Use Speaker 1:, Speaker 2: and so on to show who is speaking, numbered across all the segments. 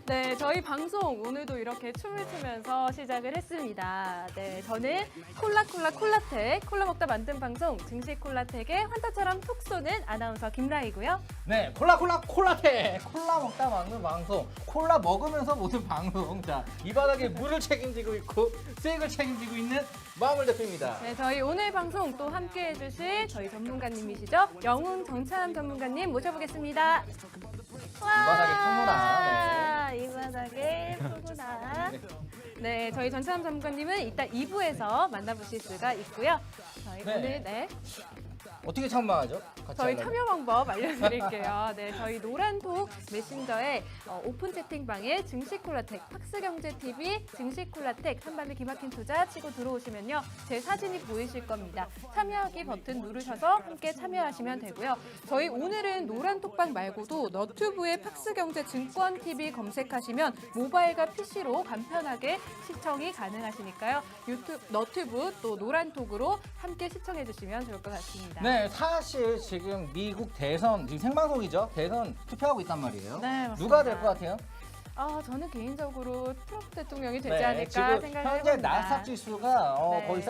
Speaker 1: 네, 저희 방송 오늘도 이렇게 춤을 추면서 시작을 했습니다. 네, 저는 콜라텍, 콜라 먹다 만든 방송 증식 콜라텍의 환타처럼 톡 쏘는 아나운서 김라이고요.
Speaker 2: 네, 콜라텍 콜라 먹다 먹는 방송, 콜라 먹으면서 모든 방송. 자, 이 바닥에 물을 책임지고 있고 수익을 책임지고 있는 마물 대표입니다.
Speaker 1: 네, 저희 오늘 방송 또 함께 해주실 저희 전문가님이시죠. 영웅 정찬 전문가님 모셔보겠습니다.
Speaker 2: 이 바닥에 푸구나.
Speaker 1: 이 바닥에 푸구나. 네, 저희 전찬 전문가님은 이따 2부에서 만나보실 수가 있고요. 저희
Speaker 2: 네.
Speaker 1: 오늘
Speaker 2: 어떻게 참가하죠? 같이
Speaker 1: 저희
Speaker 2: 하려면?
Speaker 1: 참여 방법 알려드릴게요. 네, 저희 노란톡 메신저에 오픈 채팅방에 증식콜라텍, 팍스경제TV, 증식콜라텍, 한밤의 기막힌 투자 치고 들어오시면요. 제 사진이 보이실 겁니다. 참여하기 버튼 누르셔서 함께 참여하시면 되고요. 저희 오늘은 노란톡방 말고도 너튜브에 팍스경제증권TV 검색하시면 모바일과 PC로 간편하게 시청이 가능하시니까요. 너튜브 또 노란톡으로 함께 시청해 주시면 좋을 것 같습니다.
Speaker 2: 네, 사실 지금 미국 대선, 지금 생방송이죠? 대선 투표하고 있단 말이에요.
Speaker 1: 네, 맞습니다.
Speaker 2: 누가 될 것 같아요?
Speaker 1: 저는 개인적으로 트럼프 대통령이 되지
Speaker 2: 네,
Speaker 1: 않을까
Speaker 2: 지금
Speaker 1: 생각을
Speaker 2: 현재
Speaker 1: 해봅니다.
Speaker 2: 나스닥 지수가
Speaker 1: 네.
Speaker 2: 거의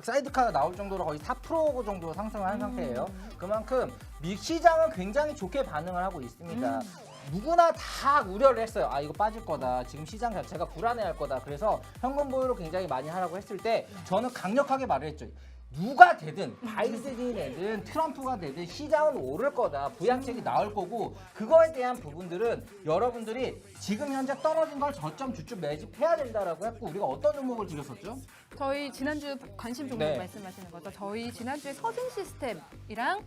Speaker 2: 사이드카 나올 정도로 거의 4% 정도 상승을 한 상태예요. 그만큼 시장은 굉장히 좋게 반응을 하고 있습니다. 누구나 다 우려를 했어요. 아, 이거 빠질 거다. 지금 시장 자체가 불안해할 거다. 그래서 현금 보유를 굉장히 많이 하라고 했을 때 저는 강력하게 말을 했죠. 누가 되든 바이든이 되든 트럼프가 되든 시장은 오를 거다. 부양책이 나올 거고 그거에 대한 부분들은 여러분들이 지금 현재 떨어진 걸 저점 주춤 매집해야 된다라고 했고 우리가 어떤 종목을 드렸었죠?
Speaker 1: 저희 지난주 관심 종목
Speaker 2: 네.
Speaker 1: 말씀하시는 거죠. 저희 지난주에 서진 시스템이랑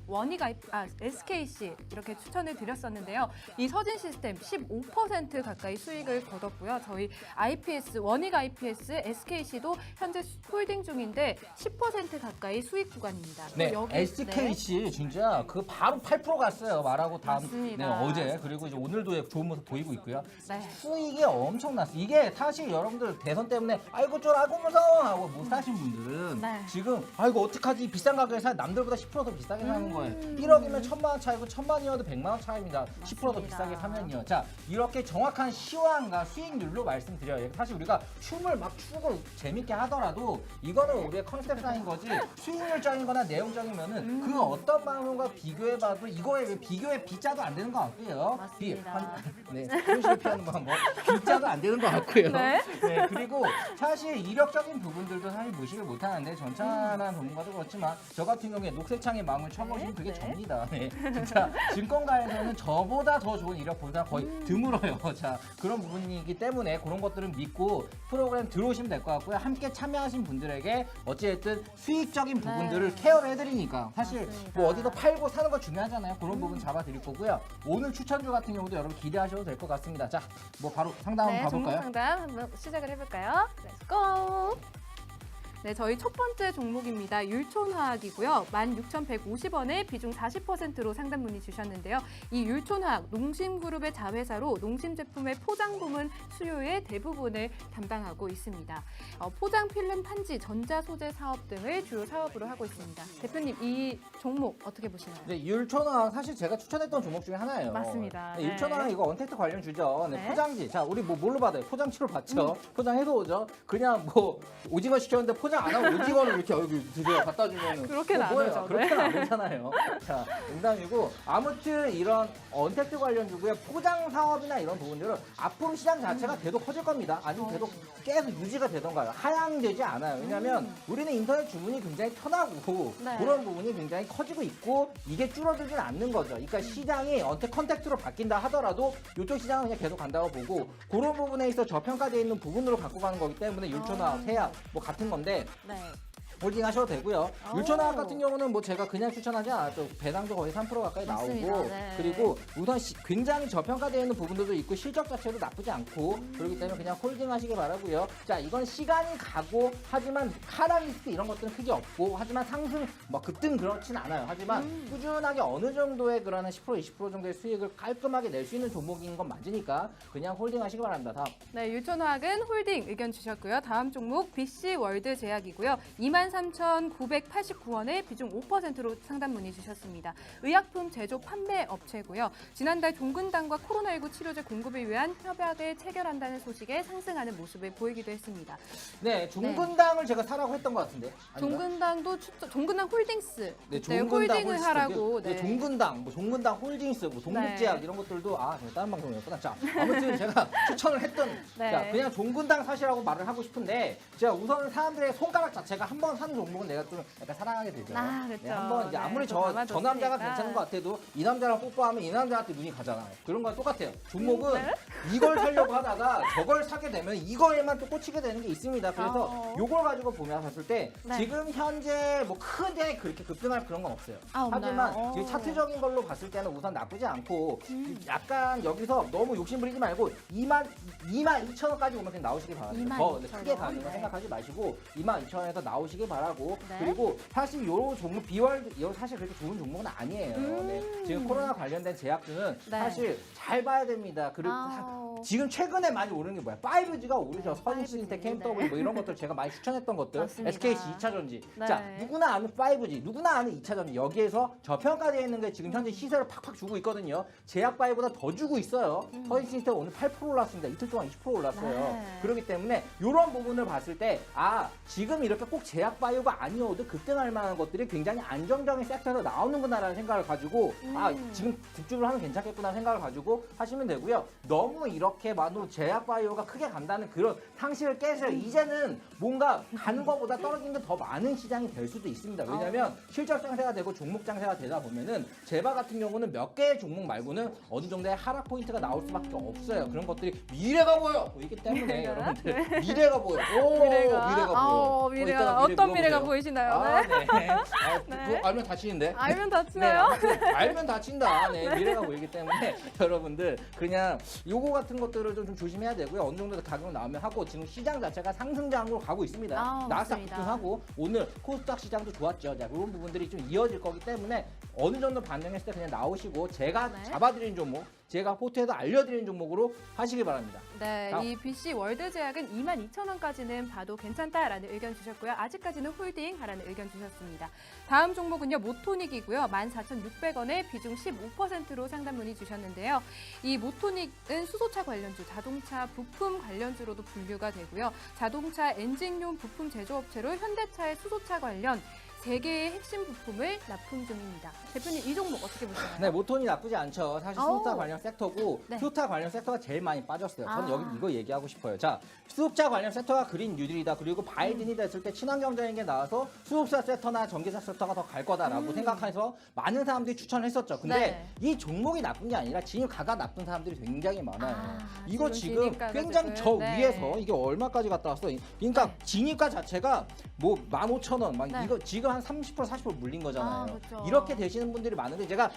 Speaker 1: SKC 이렇게 추천을 드렸었는데요. 이 서진 시스템 15% 가까이 수익을 거뒀고요. 저희 IPS, 원익 IPS, SKC도 현재 홀딩 중인데 10% 가까이 수익 구간입니다.
Speaker 2: 네,
Speaker 1: 여기,
Speaker 2: SKC 진짜 그 바로 8% 갔어요. 말하고 다음
Speaker 1: 맞습니다.
Speaker 2: 어제 그리고 이제 오늘도 좋은 모습 보이고 있고요.
Speaker 1: 네.
Speaker 2: 수익이 엄청났어요. 이게 사실 여러분들 대선 때문에 아이고 좀 아이고 무서워 하고 못 사신 분들은
Speaker 1: 네.
Speaker 2: 지금 아이고 어떡하지 비싼 가격에 사 남들보다 10%더 비싸게 사는 거예요. 1억이면 1,000만 원 차이고 1,000만이어도 100만 원 차이입니다. 10%더
Speaker 1: 맞습니다.
Speaker 2: 비싸게 사면요. 자 이렇게 정확한 시황과 수익률로 말씀드려요. 사실 우리가 춤을 막 추고 재밌게 하더라도 이거는 우리의 컨셉상인 거지 수익률적인 거나 내용적이면은 그 어떤 방송과 비교해봐도 이거에 비교에 비자도 안 되는 것 같고요.
Speaker 1: 맞습니다.
Speaker 2: 네, 손실 피하는 거 뭐 비자도 안 되는 것 같고요.
Speaker 1: 네.
Speaker 2: 네, 그리고 사실 이력적인 부분들도 사실 무시를 못하는데 전찬한 전문가도 그렇지만 저 같은 경우에 녹색창에 마음을 쳐보시면 그게
Speaker 1: 네.
Speaker 2: 접니다. 네, 진짜 증권가에서는 저보다 더 좋은 이력보다 거의 드물어요. 자, 그런 부분이기 때문에 그런 것들은 믿고 프로그램 들어오시면 될 것 같고요. 함께 참여하신 분들에게 어찌됐든 수익적인 부분들을 케어를 해드리니까 사실
Speaker 1: 맞습니다.
Speaker 2: 뭐 어디서 팔고 사는 거 중요하잖아요. 그런 부분 잡아드릴 거고요. 오늘 추천주 같은 경우도 여러분 기대하셔도 될 것 같습니다. 자, 뭐 바로 상담
Speaker 1: 네,
Speaker 2: 한번
Speaker 1: 종목
Speaker 2: 가볼까요?
Speaker 1: 상담 한번 시작을 해볼까요? Let's go! 네, 저희 첫 번째 종목입니다. 율촌화학이고요. 16,150원에 비중 40%로 상담 문의 주셨는데요. 이 율촌화학, 농심그룹의 자회사로 농심 제품의 포장 부문 수요의 대부분을 담당하고 있습니다. 포장 필름 판지, 전자소재 사업 등을 주요 사업으로 하고 있습니다. 대표님, 이 종목 어떻게 보시나요?
Speaker 2: 네, 율촌화학 사실 제가 추천했던 종목 중에 하나예요.
Speaker 1: 맞습니다.
Speaker 2: 네,
Speaker 1: 네.
Speaker 2: 율촌화학 이거 언택트 관련 주죠. 네,
Speaker 1: 네.
Speaker 2: 포장지. 자, 우리 뭐 뭘로 받아요? 포장치로 받죠. 포장해서 오죠. 그냥 뭐 오징어 시켰는데 포장 안 하고 오징어를 이렇게 여기 드세요. 갖다 주면은
Speaker 1: 그렇게는 안
Speaker 2: 뭐예요?
Speaker 1: 오죠.
Speaker 2: 그렇게는 안 오잖아요. 자, 농담이고 아무튼 이런 언택트 관련 주고요. 포장 사업이나 이런 부분들은 앞으로 시장 자체가 계속 커질 겁니다. 아니면 계속 계속 유지가 되던가요. 하향되지 않아요. 왜냐하면 우리는 인터넷 주문이 굉장히 편하고
Speaker 1: 네.
Speaker 2: 그런 부분이 굉장히 커지고 있고 이게 줄어들진 않는 거죠. 그러니까 시장이 컨택트로 바뀐다 하더라도 이쪽 시장은 그냥 계속 간다고 보고 그런 부분에 있어 저평가되어 있는 부분으로 갖고 가는 거기 때문에 율촌화학, 세약 뭐 같은 건데
Speaker 1: 네.
Speaker 2: 홀딩 하셔도 되고요.
Speaker 1: 오.
Speaker 2: 율촌화학 같은 경우는 뭐 제가 그냥 추천하지 않았죠. 배당도 거의 3% 가까이
Speaker 1: 맞습니다.
Speaker 2: 나오고
Speaker 1: 네.
Speaker 2: 그리고 우선 굉장히 저평가되어 있는 부분들도 있고 실적 자체도 나쁘지 않고 그렇기 때문에 그냥 홀딩 하시기 바라고요. 자, 이건 시간이 가고 하지만 하락 리스크 이런 것들은 크게 없고 하지만 상승 뭐 급등 그렇진 않아요. 하지만 꾸준하게 어느 정도의 그런 10% 20% 정도의 수익을 깔끔하게 낼 수 있는 종목인 건 맞으니까 그냥 홀딩 하시기 바랍니다. 다음.
Speaker 1: 네, 율촌화학은 홀딩 의견 주셨고요. 다음 종목 BC월드 제약이고요. 2만 23,989원에 비중 5%로 상담 문의 주셨습니다. 의약품 제조 판매 업체고요. 지난달 종근당과 코로나19 치료제 공급을 위한 협약을 체결한다는 소식에 상승하는 모습을 보이기도 했습니다.
Speaker 2: 네, 종근당을 제가 사라고 했던 것 같은데. 아닌가?
Speaker 1: 종근당도 종근당 홀딩스
Speaker 2: 네,
Speaker 1: 네,
Speaker 2: 종근당
Speaker 1: 홀딩을
Speaker 2: 홀딩스.
Speaker 1: 하라고.
Speaker 2: 네, 종근당, 뭐 종근당 홀딩스, 뭐 동국제약
Speaker 1: 네.
Speaker 2: 이런 것들도 제가 다른 방송이었구나. 자, 아무튼 제가 추천을 했던
Speaker 1: 네.
Speaker 2: 자, 그냥 종근당 사시라고 말을 하고 싶은데 제가 우선 사람들의 손가락 자체가 한 번 사는 종목은 내가 좀 약간 사랑하게 되죠.
Speaker 1: 그렇죠.
Speaker 2: 네, 한번 이제
Speaker 1: 네,
Speaker 2: 아무리
Speaker 1: 또
Speaker 2: 저
Speaker 1: 담아뒀으니까.
Speaker 2: 남자가 괜찮은 것 같아도 이 남자랑 뽀뽀하면 이 남자한테 눈이 가잖아요. 그런 거랑 똑같아요. 종목은
Speaker 1: 네?
Speaker 2: 이걸 사려고 하다가 저걸 사게 되면 이거에만 또 꽂히게 되는 게 있습니다. 그래서 요걸 가지고 보면 봤을 때
Speaker 1: 네.
Speaker 2: 지금 현재 뭐 크게 그렇게 급등할 그런 건 없어요.
Speaker 1: 없나요?
Speaker 2: 하지만 지금 차트적인 걸로 봤을 때는 우선 나쁘지 않고 약간 여기서 너무 욕심 부리지 말고 22,000원까지 오면 그냥 나오시기 바랍니다. 더
Speaker 1: 22,000원.
Speaker 2: 크게 가는 거
Speaker 1: 네.
Speaker 2: 생각하지 마시고 22,000원에서 나오시기 바라고
Speaker 1: 네.
Speaker 2: 그리고 사실 요 종목 비월드 이거 사실 그렇게 좋은 종목은 아니에요. 네. 지금 코로나 관련된 제약주는
Speaker 1: 네.
Speaker 2: 사실 잘 봐야 됩니다. 그리고 지금 최근에 많이 오르는 게 뭐야? 5G가 오르죠.
Speaker 1: 네,
Speaker 2: 선신텍,
Speaker 1: 5G.
Speaker 2: KMW 뭐 이런 것들 제가 많이 추천했던 것들.
Speaker 1: 맞습니다.
Speaker 2: SKC 2차전지.
Speaker 1: 네.
Speaker 2: 자, 누구나 아는 5G, 누구나 아는 2차전지. 여기에서 저평가되어 있는 게 지금 현재 시세를 팍팍 주고 있거든요. 제약바이보다 더 주고 있어요. 선신텍 오늘 8% 올랐습니다. 이틀 동안 20% 올랐어요.
Speaker 1: 네.
Speaker 2: 그렇기 때문에 이런 부분을 봤을 때 지금 이렇게 꼭 제약바이오가 아니어도 급등할 만한 것들이 굉장히 안정적인 섹터에서 나오는구나라는 생각을 가지고 지금 집중을 하면 괜찮겠구나 생각을 가지고 하시면 되고요. 너무 이렇게 만으로 제약바이오가 크게 간다는 그런 상식을 깨세요. 이제는 뭔가 가는 것보다 떨어지는 게 더 많은 시장이 될 수도 있습니다. 왜냐하면 실적 장세가 되고 종목 장세가 되다 보면은 제바 같은 경우는 몇 개의 종목 말고는 어느 정도의 하락 포인트가 나올 수밖에 없어요. 그런 것들이 미래가 보여 보이기 때문에
Speaker 1: 미래가?
Speaker 2: 여러분들 미래가 보여. 오,
Speaker 1: 미래가
Speaker 2: 보여.
Speaker 1: 미래가
Speaker 2: 이따가
Speaker 1: 어떤 미래가
Speaker 2: 물어보세요.
Speaker 1: 보이시나요?
Speaker 2: 네.
Speaker 1: 네.
Speaker 2: 알면 다치는데.
Speaker 1: 알면
Speaker 2: 네,
Speaker 1: 다치나요?
Speaker 2: 아무튼 알면 다친다. 네, 미래가 보이기 때문에 여러분들 그냥 요거 같은 것들을 좀 조심해야 되고요. 어느 정도 가격 나오면 하고 지금 시장 자체가 상승장으로 가고 있습니다. 나스닥
Speaker 1: 맞습니다.
Speaker 2: 급등하고 오늘 코스닥 시장도 좋았죠. 자, 그런 부분들이 좀 이어질 거기 때문에 어느 정도 반등했을 때 그냥 나오시고 제가
Speaker 1: 네.
Speaker 2: 잡아드린 종목, 제가 포트에서 알려드린 종목으로 하시기 바랍니다.
Speaker 1: 네,
Speaker 2: 다음.
Speaker 1: 이 BC 월드 제약은 22,000원까지는 봐도 괜찮다라는 의견 주셨고요. 아직까지는 홀딩 하라는 의견 주셨습니다. 다음 종목은요, 모토닉이고요. 14,600원에 비중 15%로 상담 문의 주셨는데요. 이 모토닉은 수소차 관련주, 자동차 부품 관련주로도 분류가 되고요. 자동차 엔진용 부품 제조업체로 현대차의 수소차 관련 3개의 핵심 부품을 납품 중입니다. 대표님, 이 종목 어떻게 보시나요?
Speaker 2: 네, 모톤이 나쁘지 않죠. 사실 수소차
Speaker 1: 오.
Speaker 2: 관련 섹터고
Speaker 1: 네.
Speaker 2: 수소차 관련 섹터가 제일 많이 빠졌어요. 저는
Speaker 1: 아.
Speaker 2: 여기 이거 얘기하고 싶어요. 자, 수소차 관련 섹터가 그린 뉴딜이다. 그리고 바이든이 됐을 때 친환경적인 게 나와서 수소차 섹터나 전기차 섹터가 더 갈 거다라고 생각해서 많은 사람들이 추천을 했었죠. 근데
Speaker 1: 네.
Speaker 2: 이 종목이 나쁜 게 아니라 진입가가 나쁜 사람들이 굉장히 많아요. 이거
Speaker 1: 지금
Speaker 2: 지금
Speaker 1: 진입가가
Speaker 2: 굉장히
Speaker 1: 지금,
Speaker 2: 저
Speaker 1: 네.
Speaker 2: 위에서 이게 얼마까지 갔다 왔어? 그러니까
Speaker 1: 네.
Speaker 2: 진입가 자체가 뭐 15,000원 막
Speaker 1: 네.
Speaker 2: 이거 지금 한 30% 40% 물린 거잖아요.
Speaker 1: 그렇죠.
Speaker 2: 이렇게 되시는 분들이 많은데 제가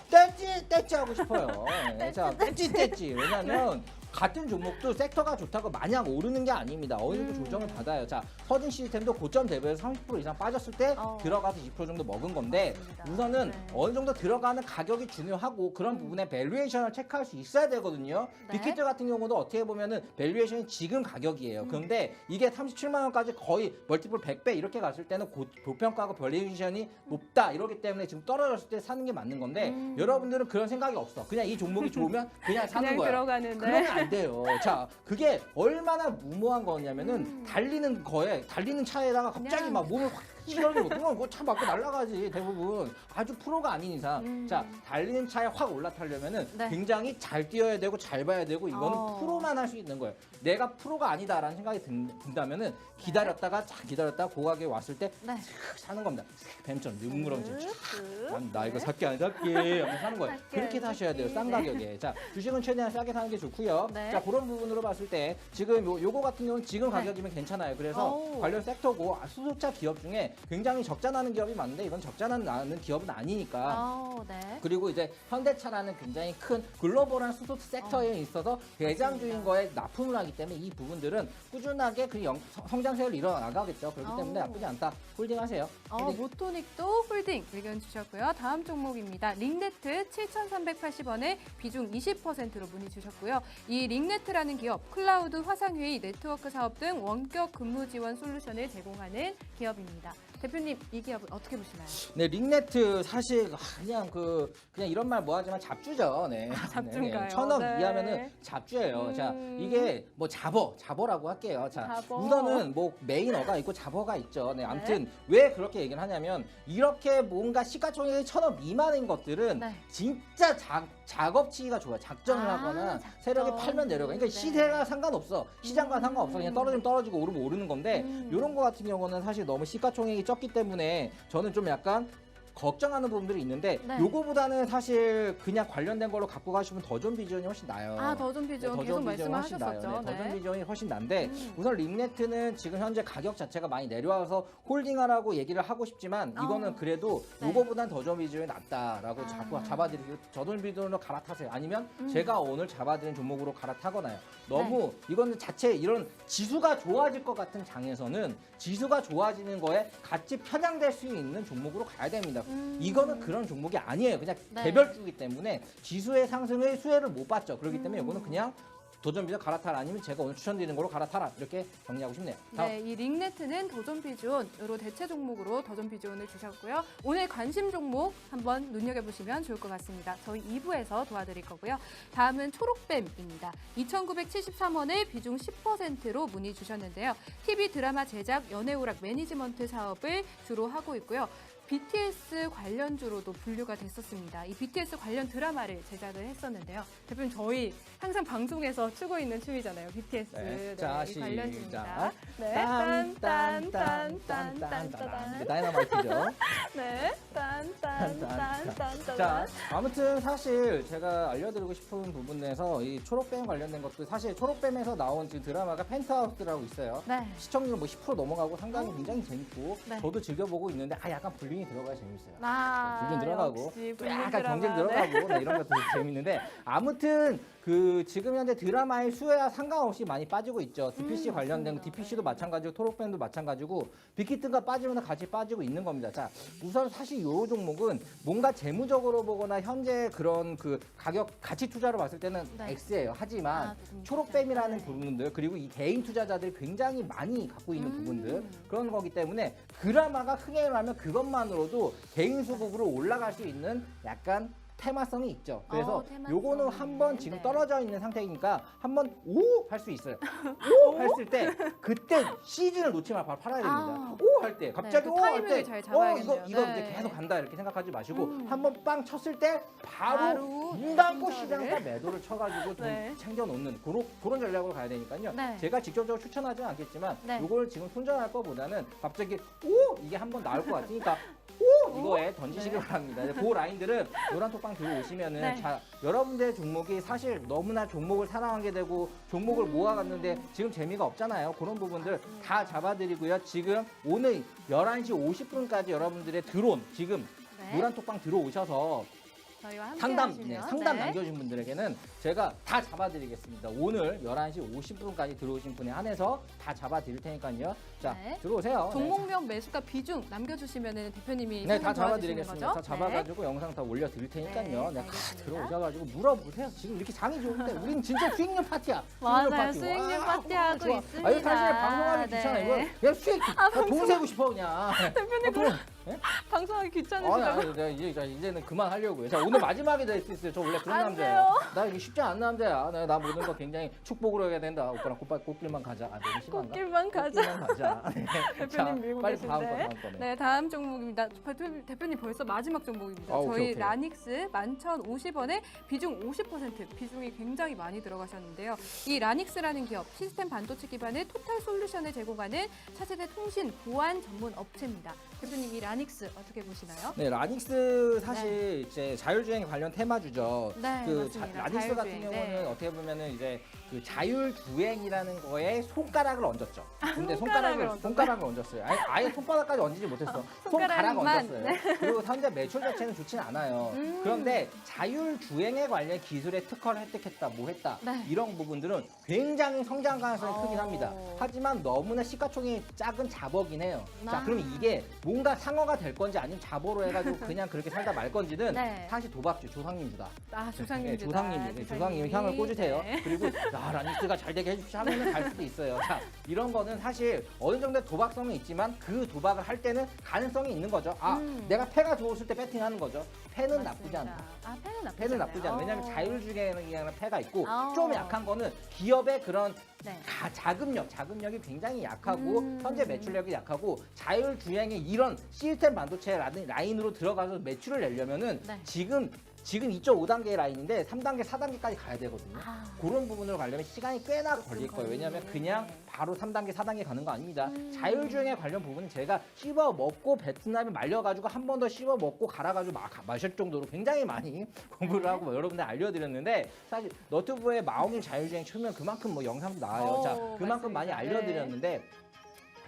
Speaker 2: 떼찌 하고 싶어요. 네, 자, 떼찌. 왜냐면 같은 종목도 섹터가 좋다고 마냥 오르는 게 아닙니다. 어느 정도 조정을 받아요. 자, 서진 시스템도 고점 대비해서 30% 이상 빠졌을 때 들어가서 2% 정도 먹은 건데
Speaker 1: 맞습니다.
Speaker 2: 우선은
Speaker 1: 네.
Speaker 2: 어느 정도 들어가는 가격이 중요하고 그런 부분에 밸류에이션을 체크할 수 있어야 되거든요.
Speaker 1: 네.
Speaker 2: 빅히트 같은 경우도 어떻게 보면은 밸류에이션이 지금 가격이에요. 그런데 이게 37만 원까지 거의 멀티플 100배 이렇게 갔을 때는 고평가하고 밸류에이션이 높다 이러기 때문에 지금 떨어졌을 때 사는 게 맞는 건데 여러분들은 그런 생각이 없어. 그냥 이 종목이 좋으면 그냥 사는
Speaker 1: 그냥
Speaker 2: 거야.
Speaker 1: 들어가는데.
Speaker 2: 그러면 안 돼요. 자, 그게 얼마나 무모한 거냐면은 달리는 차에다가 갑자기
Speaker 1: 그냥.
Speaker 2: 막 몸을 확 실어주고 그건 그거 차 맞고 날아가지 대부분 아주 프로가 아닌 이상 자 달리는 차에 확 올라타려면은
Speaker 1: 네.
Speaker 2: 굉장히 잘 뛰어야 되고 잘 봐야 되고 이거는 프로만 할 수 있는 거예요. 내가 프로가 아니다라는 생각이 든다면은 기다렸다가 고가격에 왔을 때
Speaker 1: 네.
Speaker 2: 사는 겁니다. 뱀처럼 눈물엄청
Speaker 1: 쓱.
Speaker 2: 나 이거 살게 안 살게 하면서 사는 거예요.
Speaker 1: 살게
Speaker 2: 그렇게
Speaker 1: 안
Speaker 2: 사셔야 돼요. 싼
Speaker 1: 살게.
Speaker 2: 가격에. 자, 주식은 최대한 싸게 사는 게 좋고요.
Speaker 1: 네.
Speaker 2: 자, 그런 부분으로 봤을 때 지금 요거 같은 경우는 지금 가격이면 괜찮아요. 그래서
Speaker 1: 오.
Speaker 2: 관련 섹터고 수소차 기업 중에 굉장히 적자 나는 기업이 많은데 이건 적자 나는 기업은 아니니까.
Speaker 1: 네.
Speaker 2: 그리고 이제 현대차라는 굉장히 큰 글로벌한 수소 섹터에 있어서 대장주인 거에 납품을 하기 때문에 이 부분들은 꾸준하게 그 성장세를 이뤄나가겠죠. 그렇기 때문에 나쁘지 않다. 홀딩하세요.
Speaker 1: 모토닉도 홀딩 의견 주셨고요. 다음 종목입니다. 링네트 7,380원에 비중 20%로 문의 주셨고요. 이 링네트라는 기업, 클라우드 화상회의, 네트워크 사업 등 원격 근무 지원 솔루션을 제공하는 기업입니다. 대표님 이 기업은 어떻게 보시나요?
Speaker 2: 네, 링네트 사실 그냥 이런 말 뭐하지만 잡주죠. 네.
Speaker 1: 잡주인가요?
Speaker 2: 1,000억
Speaker 1: 네.
Speaker 2: 이하면은 잡주예요. 자, 이게 뭐 자버라고 할게요. 자,
Speaker 1: 자버.
Speaker 2: 우선은 뭐 메인어가 있고 자버가 있죠. 네, 아무튼 왜 그렇게 얘기를 하냐면 이렇게 뭔가 시가총액이 1,000억 미만인 것들은
Speaker 1: 네.
Speaker 2: 진짜 작업치기가 좋아요. 작정을
Speaker 1: 아,
Speaker 2: 하거나
Speaker 1: 작정.
Speaker 2: 세력이 팔면 내려가. 그러니까
Speaker 1: 네.
Speaker 2: 시세가 상관없어. 시장과 상관없어. 그냥 떨어지면 떨어지고 오르면 오르는 건데 이런 거 같은 경우는 사실 너무 시가총액이 적기 때문에 저는 좀 약간 걱정하는 부분들이 있는데
Speaker 1: 네.
Speaker 2: 요거보다는 사실 그냥 관련된 걸로 갖고 가시면 더존 비전이 훨씬 나아요.
Speaker 1: 아, 더존 비전
Speaker 2: 네,
Speaker 1: 계속
Speaker 2: 더존 비전이 훨씬
Speaker 1: 말씀하셨었죠.
Speaker 2: 나아요. 네, 더존
Speaker 1: 네.
Speaker 2: 비전이 훨씬 난데 우선 링네트는 지금 현재 가격 자체가 많이 내려와서 홀딩하라고 얘기를 하고 싶지만 이거는 그래도
Speaker 1: 네.
Speaker 2: 요거보단 더존 비전이 낫다라고 자꾸 잡아드리고 더존 비전으로 갈아타세요. 아니면 제가 오늘 잡아드린 종목으로 갈아타거나요. 너무 이거는 자체 이런 지수가 좋아질 것 같은 장에서는 지수가 좋아지는 거에 같이 편향될 수 있는 종목으로 가야 됩니다. 이거는 그런 종목이 아니에요. 그냥
Speaker 1: 네.
Speaker 2: 개별주기 때문에 지수의 상승의 수혜를 못 봤죠. 그렇기 때문에 이거는 그냥 도전 비전 갈아타라 아니면 제가 오늘 추천드리는 걸로 갈아타라 이렇게 정리하고 싶네요. 다음.
Speaker 1: 네, 이 링네트는 도전 비전으로 대체 종목으로 도전 비전을 주셨고요. 오늘 관심 종목 한번 눈여겨보시면 좋을 것 같습니다. 저희 2부에서 도와드릴 거고요. 다음은 초록뱀입니다. 2,973원에 비중 10%로 문의 주셨는데요. TV 드라마 제작, 연예오락 매니지먼트 사업을 주로 하고 있고요. BTS 관련주로도 분류가 됐었습니다. 이 BTS 관련 드라마를 제작을 했었는데요. 대표님 저희 항상 방송에서 추고 있는 춤이잖아요. BTS
Speaker 2: 네. 자,
Speaker 1: 이 관련주입니다.
Speaker 2: 시작.
Speaker 1: 네,
Speaker 2: 딴딴딴딴딴딴딴 다이너마이트죠.
Speaker 1: 네, 딴딴딴딴딴.
Speaker 2: 자, 아무튼 사실 제가 알려드리고 싶은 부분에서 이 초록뱀 관련된 것도 사실 초록뱀에서 나온 지금 드라마가 펜트하우스라고 있어요.
Speaker 1: 네.
Speaker 2: 시청률 뭐 10% 넘어가고 상당히 굉장히 재밌고
Speaker 1: 네.
Speaker 2: 저도 즐겨보고 있는데 약간 불륜이 들어가야 재밌어요.
Speaker 1: 아,
Speaker 2: 불륜 들어가고
Speaker 1: 역시 불륜
Speaker 2: 약간
Speaker 1: 드라마.
Speaker 2: 경쟁
Speaker 1: 네.
Speaker 2: 들어가고 네, 이런 것도 재밌는데 아무튼 그 지금 현재 드라마의 수혜와 상관없이 많이 빠지고 있죠. DPC 관련된 거, DPC도 마찬가지고 토록밴도 마찬가지고 빅히트가 빠지면서 같이 빠지고 있는 겁니다. 자, 우선 사실 이 종목은 뭔가 재무적으로 보거나 현재 그런 그 가격 가치 투자로 봤을 때는
Speaker 1: 네.
Speaker 2: X예요. 하지만
Speaker 1: 아,
Speaker 2: 초록뱀이라는
Speaker 1: 네.
Speaker 2: 부분들 그리고 이 개인 투자자들이 굉장히 많이 갖고 있는 부분들 그런 거기 때문에 드라마가 흥행을 하면 그것만으로도 개인 수급으로 올라갈 수 있는 약간 테마성이 있죠. 그래서
Speaker 1: 테마성.
Speaker 2: 요거는 한번 지금
Speaker 1: 네.
Speaker 2: 떨어져 있는 상태니까 한번 오 할 수 있어요. 오 했을 때 그때 시즌을 놓치면 바로 팔아야 됩니다.
Speaker 1: 아.
Speaker 2: 오 할 때 갑자기
Speaker 1: 그
Speaker 2: 오 할
Speaker 1: 타이밍을
Speaker 2: 때
Speaker 1: 잘 잡아야겠네요.
Speaker 2: 이거
Speaker 1: 네.
Speaker 2: 이제 계속 간다 이렇게 생각하지 마시고 한번 빵 쳤을 때 바로
Speaker 1: 바로
Speaker 2: 눈 감고
Speaker 1: 순서를.
Speaker 2: 시장에다 매도를 쳐가지고 좀
Speaker 1: 네.
Speaker 2: 챙겨 놓는 그런 전략으로 가야 되니까요.
Speaker 1: 네.
Speaker 2: 제가 직접적으로 추천하지는 않겠지만
Speaker 1: 네.
Speaker 2: 요걸 지금 손절할 거보다는 갑자기 오 이게 한번 나올 것 같으니까 오 이거에 던지시길 바랍니다. 그 라인들은 노란 톡방 들어오시면은
Speaker 1: 네.
Speaker 2: 자 여러분들의 종목이 사실 너무나 종목을 사랑하게 되고 종목을 모아갔는데 지금 재미가 없잖아요. 그런 부분들 다 잡아드리고요. 지금 오늘 11시 50분까지 여러분들의 드론 지금
Speaker 1: 네.
Speaker 2: 노란 톡방 들어오셔서
Speaker 1: 저희와 함께
Speaker 2: 상담
Speaker 1: 하시면,
Speaker 2: 상담
Speaker 1: 네.
Speaker 2: 남겨주신 분들에게는 제가 다 잡아드리겠습니다. 오늘 11시 50분까지 들어오신 분에 한해서 다 잡아드릴 테니까요. 자
Speaker 1: 네.
Speaker 2: 들어오세요.
Speaker 1: 종목명 매수가 비중 남겨주시면 대표님이
Speaker 2: 네, 다
Speaker 1: 상담 도와주시는
Speaker 2: 잡아드리겠습니다.
Speaker 1: 거죠?
Speaker 2: 다 잡아가지고 영상 다 올려드릴 테니까요.
Speaker 1: 네,
Speaker 2: 네,
Speaker 1: 알겠습니다.
Speaker 2: 들어오셔가지고 물어보세요. 지금 이렇게 장이 좋은데 우린 진짜 수익률 파티야.
Speaker 1: 맞아요.
Speaker 2: 수익률
Speaker 1: 수익률
Speaker 2: 와,
Speaker 1: 파티하고
Speaker 2: 좋아.
Speaker 1: 있습니다.
Speaker 2: 아, 이거 사실 방송하기
Speaker 1: 네.
Speaker 2: 귀찮아. 이거 그냥 수익 돈 세고 싶어 그냥.
Speaker 1: 대표님
Speaker 2: 돈.
Speaker 1: 방송하기 귀찮으시다고.
Speaker 2: 이제는 그만하려고요. 자, 오늘 마지막이 될 수 있어요. 저 원래 그런
Speaker 1: 안
Speaker 2: 남자예요.
Speaker 1: 돼요.
Speaker 2: 나 이게 쉽지 않은 남자야. 나 모든 거 굉장히 축복으로 해야 된다. 오빠랑 꽃길만 가자. 아, 너무 심한가?
Speaker 1: 꽃길만 가자.
Speaker 2: 꽃길만 가자. 네.
Speaker 1: 대표님 밀고
Speaker 2: 빨리
Speaker 1: 계신데.
Speaker 2: 다음 거.
Speaker 1: 네, 다음 종목입니다. 대표님 벌써 마지막 종목입니다.
Speaker 2: 아, 오케이,
Speaker 1: 저희
Speaker 2: 오케이.
Speaker 1: 라닉스 11,050원에 비중 50% 비중이 굉장히 많이 들어가셨는데요. 이 라닉스라는 기업 시스템 반도체 기반의 토탈 솔루션을 제공하는 차세대 통신 보안 전문 업체입니다. 대표님 이 라닉스 어떻게 보시나요?
Speaker 2: 네, 라닉스 사실 이제 자율주행 관련 테마주죠.
Speaker 1: 네, 맞습니다.
Speaker 2: 라닉스 같은
Speaker 1: 자율주행,
Speaker 2: 경우는
Speaker 1: 네.
Speaker 2: 어떻게 보면은 이제 그 자율주행이라는 거에 손가락을 얹었죠. 근데
Speaker 1: 손가락을
Speaker 2: 손가락을 얹었어요. 아예 손바닥까지 얹지 못했어. 손가락
Speaker 1: 손가락만,
Speaker 2: 얹었어요. 그리고 현재 매출 자체는 좋지는 않아요. 그런데 자율주행에 관련 기술의 특허를 획득했다, 뭐 했다
Speaker 1: 네.
Speaker 2: 이런 부분들은 굉장히 성장 가능성이 크긴
Speaker 1: 어.
Speaker 2: 합니다. 하지만 너무나 시가총이 작은 잡어긴 해요. 자,
Speaker 1: 아.
Speaker 2: 그럼 이게 뭔가 상업 상어가 될 건지 아니면 자보로 해가지고 그냥 그렇게 살다 말 건지는
Speaker 1: 네.
Speaker 2: 사실 도박주 조상님 주다.
Speaker 1: 아, 조상님
Speaker 2: 네,
Speaker 1: 주다.
Speaker 2: 조상님 향을 꽂으세요.
Speaker 1: 네.
Speaker 2: 그리고 라니스가 잘 되게 해주시 하면은 갈 수도 있어요. 자, 이런 거는 사실 어느 정도의 도박성은 있지만 그 도박을 할 때는 가능성이 있는 거죠. 아, 내가 패가 좋았을 때 배팅하는 거죠. 패는 나쁘지 않다.
Speaker 1: 아, 패는
Speaker 2: 패는 나쁘지 않아.
Speaker 1: 않아요.
Speaker 2: 왜냐하면 자율주행이라는 패가 있고
Speaker 1: 아.
Speaker 2: 좀 약한 거는 기업의 그런
Speaker 1: 네.
Speaker 2: 자금력이 굉장히 약하고 현재 매출력이 약하고 자율주행의 이런 시스템 반도체 라인으로 들어가서 매출을 내려면은
Speaker 1: 네.
Speaker 2: 지금 2.5단계의 라인인데 3단계, 4단계까지 가야 되거든요.
Speaker 1: 아.
Speaker 2: 그런 부분으로 가려면 시간이 꽤나 걸릴 거예요. 왜냐하면 그냥 바로 3단계, 4단계 가는 거 아닙니다. 자율주행에 관련 부분은 제가 씹어 먹고 베트남에 말려가지고 한 번 더 씹어 먹고 갈아가지고 마실 정도로 굉장히 많이 공부를 하고 여러분들 알려드렸는데 사실 너튜브에 마오미 자율주행 치면 그만큼 뭐 영상도 나와요. 자, 그만큼 많이
Speaker 1: 맞습니다.
Speaker 2: 알려드렸는데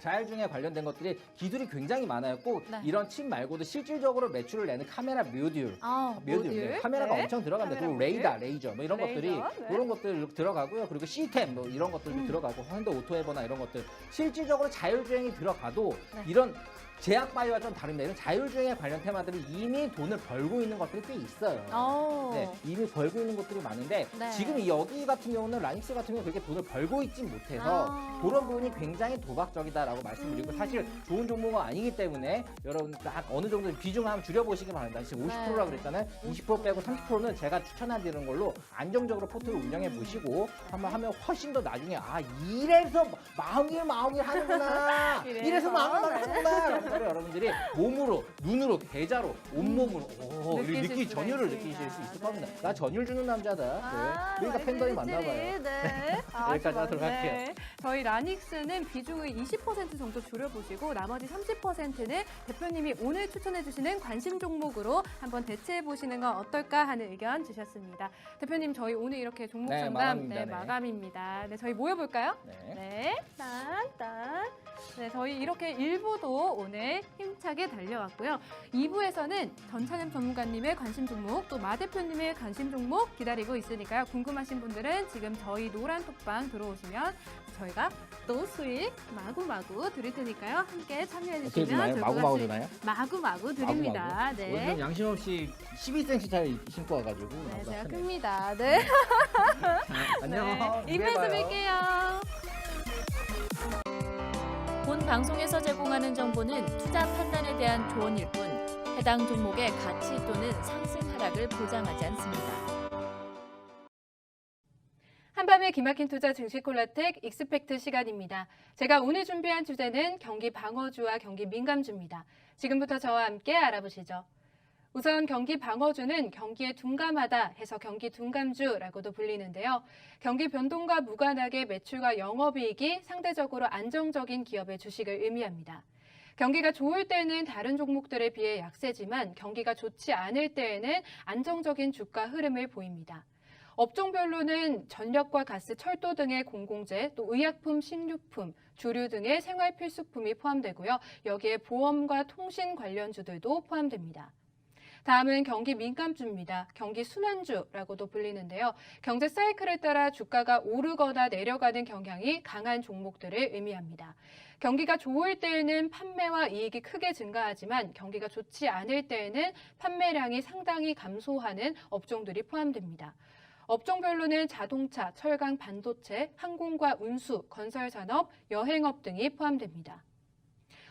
Speaker 2: 자율주행에 관련된 것들이 기술이 굉장히 많아요. 꼭
Speaker 1: 네.
Speaker 2: 이런 칩 말고도 실질적으로 매출을 내는 카메라 모듈,
Speaker 1: 아,
Speaker 2: 네, 카메라가
Speaker 1: 네.
Speaker 2: 엄청 들어갑니다.
Speaker 1: 카메라
Speaker 2: 그리고
Speaker 1: 모듈.
Speaker 2: 레이저 뭐 이런
Speaker 1: 레이저,
Speaker 2: 것들이
Speaker 1: 네.
Speaker 2: 그런 것들 들어가고요. 그리고 시스템 뭐 이런 것들도 들어가고 현대 오토에버나 이런 것들 실질적으로 자율주행이 들어가도
Speaker 1: 네.
Speaker 2: 이런 제약 바이오와 좀 다른데 이런 자율주행에 관련 테마들이 이미 돈을 벌고 있는 것들이 꽤 있어요. 네, 이미 벌고 있는 것들이 많은데
Speaker 1: 네.
Speaker 2: 지금 여기 같은 경우는 라닉스 같은 경우는 그렇게 돈을 벌고 있진 못해서 그런 부분이 굉장히 도박적이다라고 말씀드리고 사실 좋은 종목은 아니기 때문에 여러분들 한 어느 정도 비중 한번 줄여보시기 바랍니다. 지금 50%라고 그랬잖아요. 20% 빼고 30%는 제가 추천해드리는 걸로 안정적으로 포트를 운영해 보시고 한번 하면 훨씬 더 나중에 아 이래서 마음일 하는구나. 이래서 마음일 하는구나. 여러분들이 몸으로, 눈으로, 계좌로, 온몸으로
Speaker 1: 느끼실
Speaker 2: 느끼
Speaker 1: 수가
Speaker 2: 전율을
Speaker 1: 있습니다.
Speaker 2: 느끼실 수 있을
Speaker 1: 네.
Speaker 2: 겁니다. 나 전율 주는 남자다.
Speaker 1: 아,
Speaker 2: 그러니까 팬덤이 많나 봐요.
Speaker 1: 네.
Speaker 2: 여기까지 하도록 할게요.
Speaker 1: 네. 저희 라닉스는 비중을 20% 정도 줄여보시고 나머지 30%는 대표님이 오늘 추천해주시는 관심 종목으로 한번 대체해보시는 건 어떨까 하는 의견 주셨습니다. 대표님 저희 오늘 이렇게 종목
Speaker 2: 네,
Speaker 1: 상담
Speaker 2: 마감입니다. 네.
Speaker 1: 마감입니다. 네, 저희 모여볼까요?
Speaker 2: 네.
Speaker 1: 네, 딴. 네, 저희 이렇게 1부도 오늘 힘차게 달려왔고요. 2부에서는 전찬ем 전문가님의 관심 종목, 또 마 대표님의 관심 종목 기다리고 있으니까요. 궁금하신 분들은 지금 저희 노란 톡방 들어오시면 저희가 또 수익 마구마구 드릴 테니까요. 함께 참여해
Speaker 2: 어떻게
Speaker 1: 주시면
Speaker 2: 주나요?
Speaker 1: 좋을 것
Speaker 2: 마구마구
Speaker 1: 같습니다.
Speaker 2: 주나요?
Speaker 1: 마구마구 드립니다. 네.
Speaker 2: 오늘 양심 없이 12cm 차이 신고 와가지고.
Speaker 1: 네,
Speaker 2: 나보다
Speaker 1: 제가
Speaker 2: 크네.
Speaker 1: 큽니다. 네.
Speaker 2: 안녕.
Speaker 1: 네. 2부에서 뵐게요.
Speaker 3: 본 방송에서 제공하는 정보는 투자 판단에 대한 조언일 뿐 해당 종목의 가치 또는 상승 하락을 보장하지 않습니다.
Speaker 1: 한밤의 기막힌 투자 증시콜라텍 익스펙트 시간입니다. 제가 오늘 준비한 주제는 경기 방어주와 경기 민감주입니다. 지금부터 저와 함께 알아보시죠. 우선 경기 방어주는 경기에 둔감하다 해서 경기 둔감주라고도 불리는데요. 경기 변동과 무관하게 매출과 영업이익이 상대적으로 안정적인 기업의 주식을 의미합니다. 경기가 좋을 때는 다른 종목들에 비해 약세지만 경기가 좋지 않을 때에는 안정적인 주가 흐름을 보입니다. 업종별로는 전력과 가스, 철도 등의 공공재, 또 의약품, 식료품, 주류 등의 생활 필수품이 포함되고요. 여기에 보험과 통신 관련주들도 포함됩니다. 다음은 경기 민감주입니다. 경기 순환주라고도 불리는데요. 경제 사이클에 따라 주가가 오르거나 내려가는 경향이 강한 종목들을 의미합니다. 경기가 좋을 때에는 판매와 이익이 크게 증가하지만 경기가 좋지 않을 때에는 판매량이 상당히 감소하는 업종들이 포함됩니다. 업종별로는 자동차, 철강, 반도체, 항공과 운수, 건설산업, 여행업 등이 포함됩니다.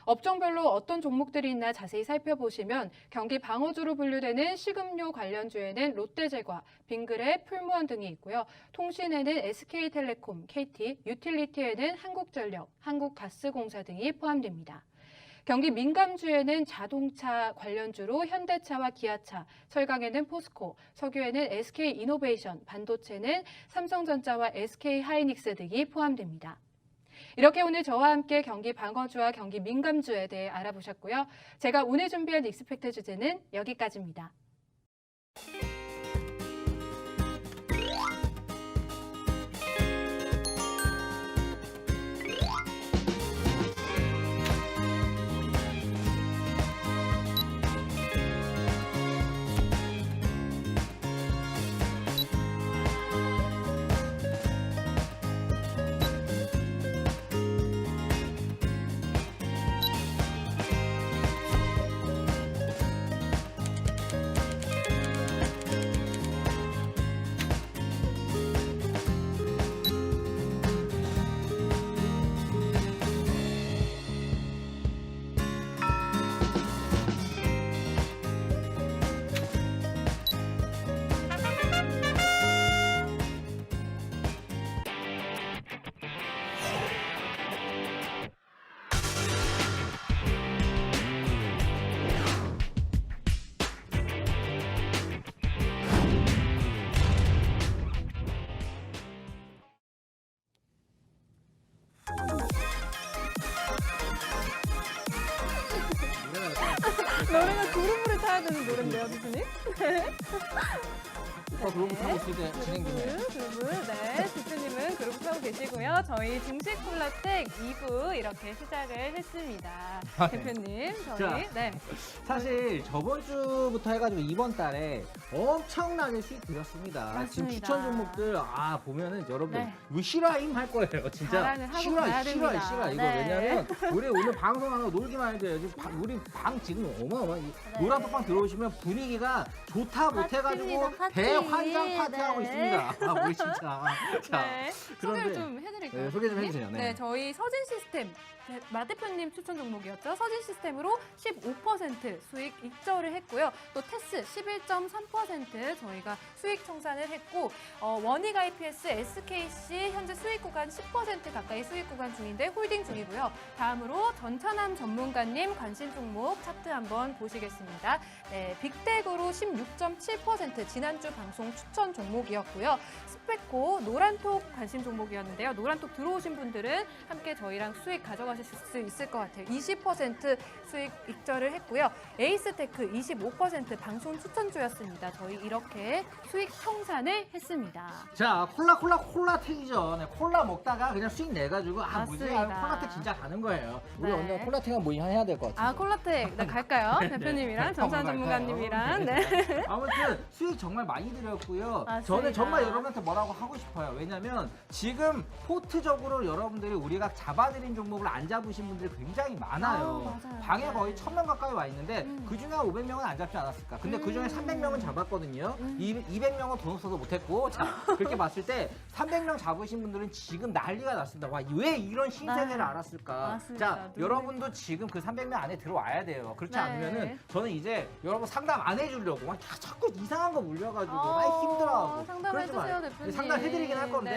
Speaker 1: 업종별로 어떤 종목들이 있나 자세히 살펴보시면 경기 방어주로 분류되는 식음료 관련주에는 롯데제과, 빙그레, 풀무원 등이 있고요. 통신에는 SK텔레콤, KT, 유틸리티에는 한국전력, 한국가스공사 등이 포함됩니다. 경기 민감주에는 자동차 관련주로 현대차와 기아차, 철강에는 포스코, 석유에는 SK이노베이션, 반도체는 삼성전자와 SK하이닉스 등이 포함됩니다. 이렇게 오늘 저와 함께 경기 방어주와 경기 민감주에 대해 알아보셨고요. 제가 오늘 준비한 익스펙트 주제는 여기까지입니다. 노래가 구름으로 타야 되는 노래인데요, 대표님?
Speaker 2: 오빠 그룹 타고 있을 때 진행 좀 해.
Speaker 1: 그룹, 네. 대표님은 그룹 타고 계시고요. 저희 증식 콜라텍 2부 이렇게 시작을 했습니다.
Speaker 2: 아, 네.
Speaker 1: 대표님, 저희.
Speaker 2: 자.
Speaker 1: 네.
Speaker 2: 사실 저번 주부터 해가지고 이번 달에 엄청나게 수익 들었습니다. 지금
Speaker 1: 맞습니다.
Speaker 2: 추천 종목들 보면은 여러분들
Speaker 1: 네.
Speaker 2: 뭐 실화임 할 거예요. 진짜
Speaker 1: 자랑을 하고 가야 됩니다.
Speaker 2: 실화 이거
Speaker 1: 네.
Speaker 2: 왜냐면 우리 오늘 방송하고 놀기만 해도 돼요. 우리 방 지금 어마어마 노란빵 들어오시면 분위기가 좋다 못해가지고
Speaker 1: 파티입니다, 파티.
Speaker 2: 대환장 파티하고
Speaker 1: 네.
Speaker 2: 있습니다. 우리 진짜. 자,
Speaker 1: 네.
Speaker 2: 그런데
Speaker 1: 소개를 좀 해드릴까요?
Speaker 2: 네, 소개 좀
Speaker 1: 대표님?
Speaker 2: 해주세요. 네.
Speaker 1: 네, 저희 서진 시스템 마 대표님 추천 종목이었죠. 서진 시스템으로 15% 수익 익절을 했고요. 또 테스 11.3% 저희가 수익 청산을 했고 원익 IPS, SKC 현재 수익 구간 10% 가까이 수익 구간 중인데 홀딩 중이고요. 다음으로 전찬함 전문가님 관심 종목 차트 한번 보시겠습니다. 네, 빅텍으로 16.7% 지난주 방송 추천 종목이었고요. 스페코 노란톡 관심 종목이었는데요. 노란톡 들어오신 분들은 함께 저희랑 수익 가져가실 수 있을 것 같아요. 20% 수익 익절을 했고요. 에이스테크 25% 방송 추천주였습니다. 저희 이렇게 수익 청산을 했습니다.
Speaker 2: 자, 콜라텍이죠. 네, 콜라 먹다가 그냥 수익 내가지고 뭐지?
Speaker 1: 맞습니다.
Speaker 2: 콜라텍 진짜 가는 거예요. 우리
Speaker 1: 네.
Speaker 2: 언니가 콜라텍 한번 해야 될 것 같아요.
Speaker 1: 아, 콜라텍. 네, 갈까요? 대표님이랑 정찬
Speaker 2: 한번
Speaker 1: 전문가님이랑.
Speaker 2: 갈까요?
Speaker 1: 네.
Speaker 2: 아무튼 수익 정말 많이 드렸고요.
Speaker 1: 맞습니다.
Speaker 2: 저는 정말 여러분한테 뭐라고 하고 싶어요. 왜냐면 지금 포트적으로 여러분들이 우리가 잡아드린 종목을 안 잡으신 분들이 굉장히 많아요.
Speaker 1: 맞아요.
Speaker 2: 방에
Speaker 1: 네.
Speaker 2: 거의 1000명 가까이 와 있는데 그중에 한 500명은 안 잡지 않았을까. 근데 그중에 300명은 잡았거든요. 200명은 돈 없어서 못했고. 자, 그렇게 봤을 때 300명 잡으신 분들은 지금 난리가 났습니다. 와, 왜 이런 신세계를
Speaker 1: 네.
Speaker 2: 알았을까.
Speaker 1: 맞습니다.
Speaker 2: 자, 여러분도 지금 그 300명 안에 들어와야 돼요. 그렇지
Speaker 1: 네.
Speaker 2: 않으면은 저는 이제 여러분 상담 안 해주려고 막 자꾸 이상한 거 물려가지고 힘들어하고
Speaker 1: 상담해주세요,
Speaker 2: 그러지 마요.
Speaker 1: 대표님.
Speaker 2: 상담해드리긴 할 건데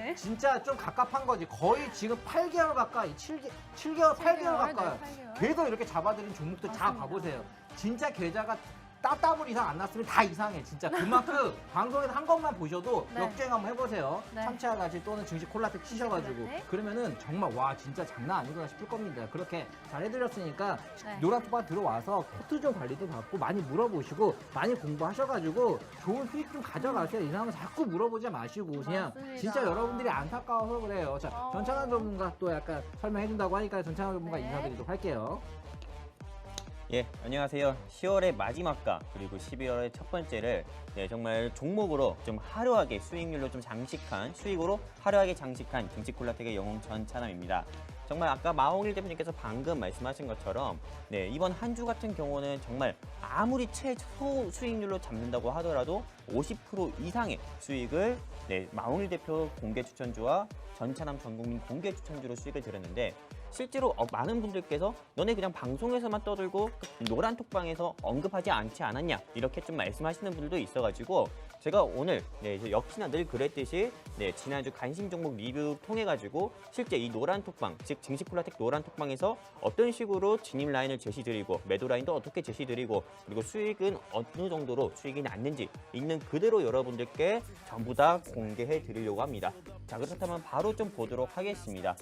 Speaker 1: 네.
Speaker 2: 진짜 좀 갑갑한 거지. 거의 지금 8개월 가까이 7개월 8개월 가까이
Speaker 1: 네, 8개월.
Speaker 2: 계속 이렇게 잡아드린 종목들 다
Speaker 1: 맞습니다.
Speaker 2: 봐보세요. 진짜 계좌가 따따블 이상 안 났으면 다 이상해. 진짜 그만큼 방송에서 한 것만 보셔도
Speaker 1: 네.
Speaker 2: 역주행 한번 해보세요.
Speaker 1: 네.
Speaker 2: 참치아가씨 또는 증식 콜라텍 치셔가지고
Speaker 1: 콜라텍.
Speaker 2: 그러면은 정말 와 진짜 장난 아니구나 싶을 겁니다. 그렇게 잘 해드렸으니까
Speaker 1: 네.
Speaker 2: 노란토바 들어와서 포트존 관리도 받고 많이 물어보시고 많이 공부하셔가지고 좋은 수익 좀 가져가세요. 이상한 거 자꾸 물어보지 마시고 그냥
Speaker 1: 맞습니다.
Speaker 2: 진짜 여러분들이 안타까워서 그래요. 자, 전창환 전문가 또 약간 설명해준다고 하니까 전창환 전문가
Speaker 1: 네.
Speaker 2: 인사드리도록 할게요.
Speaker 4: 예, 안녕하세요. 10월의 마지막과 그리고 12월의 첫 번째를 정말 종목으로 좀 화려하게 수익률로 좀 장식한 수익으로 화려하게 장식한 증식콜라텍의 영웅 전찬함입니다. 정말 아까 마홍일 대표님께서 방금 말씀하신 것처럼 이번 한 주 같은 경우는 정말 아무리 최소 수익률로 잡는다고 하더라도 50% 이상의 수익을 마홍일 대표 공개 추천주와 전찬함 전국민 공개 추천주로 수익을 드렸는데 실제로 많은 분들께서 너네 그냥 방송에서만 떠들고 노란톡방에서 언급하지 않지 않았냐 이렇게 좀 말씀하시는 분들도 있어가지고 제가 오늘 역시나 늘 그랬듯이 지난주 관심 종목 리뷰 통해 가지고 실제 이 노란톡방 즉 증식콜라텍 노란톡방에서 어떤 식으로 진입 라인을 제시드리고 매도 라인도 어떻게 제시드리고 그리고 수익은 어느 정도로 수익이 났는지 있는 그대로 여러분들께 전부 다 공개해 드리려고 합니다. 자, 그렇다면 바로 좀 보도록 하겠습니다.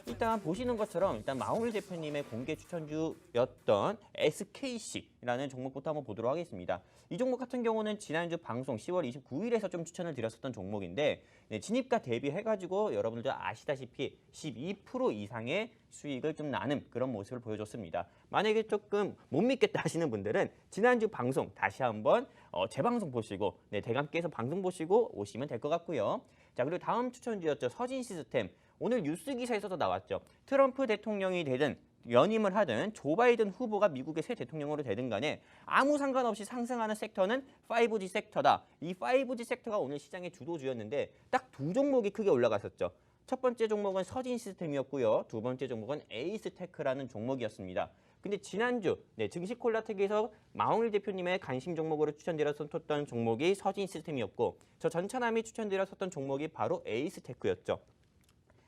Speaker 4: 일단 보시는 것처럼 일단 마홍일 대표님의 공개 추천주였던 SKC라는 종목부터 한번 보도록 하겠습니다. 이 종목 같은 경우는 지난주 방송 10월 29일에서 좀 추천을 드렸었던 종목인데 진입가 대비해가지고 여러분들 아시다시피 12% 이상의 수익을 좀 나는 그런 모습을 보여줬습니다. 만약에 조금 못 믿겠다 하시는 분들은 지난주 방송 다시 한번 재방송 보시고 대감께서 방송 보시고 오시면 될 것 같고요. 자, 그리고 다음 추천주였죠. 서진 시스템. 오늘 뉴스 기사에서도 나왔죠. 트럼프 대통령이 되든 연임을 하든 조 바이든 후보가 미국의 새 대통령으로 되든 간에 아무 상관없이 상승하는 섹터는 5G 섹터다. 이 5G 섹터가 오늘 시장의 주도주였는데 딱 두 종목이 크게 올라갔었죠. 첫 번째 종목은 서진 시스템이었고요. 두 번째 종목은 에이스테크라는 종목이었습니다. 근데 지난주 증식콜라텍에서 마홍일 대표님의 관심 종목으로 추천드렸었던 종목이 서진 시스템이었고 저 전찬함이 추천드렸었던 종목이 바로 에이스테크였죠.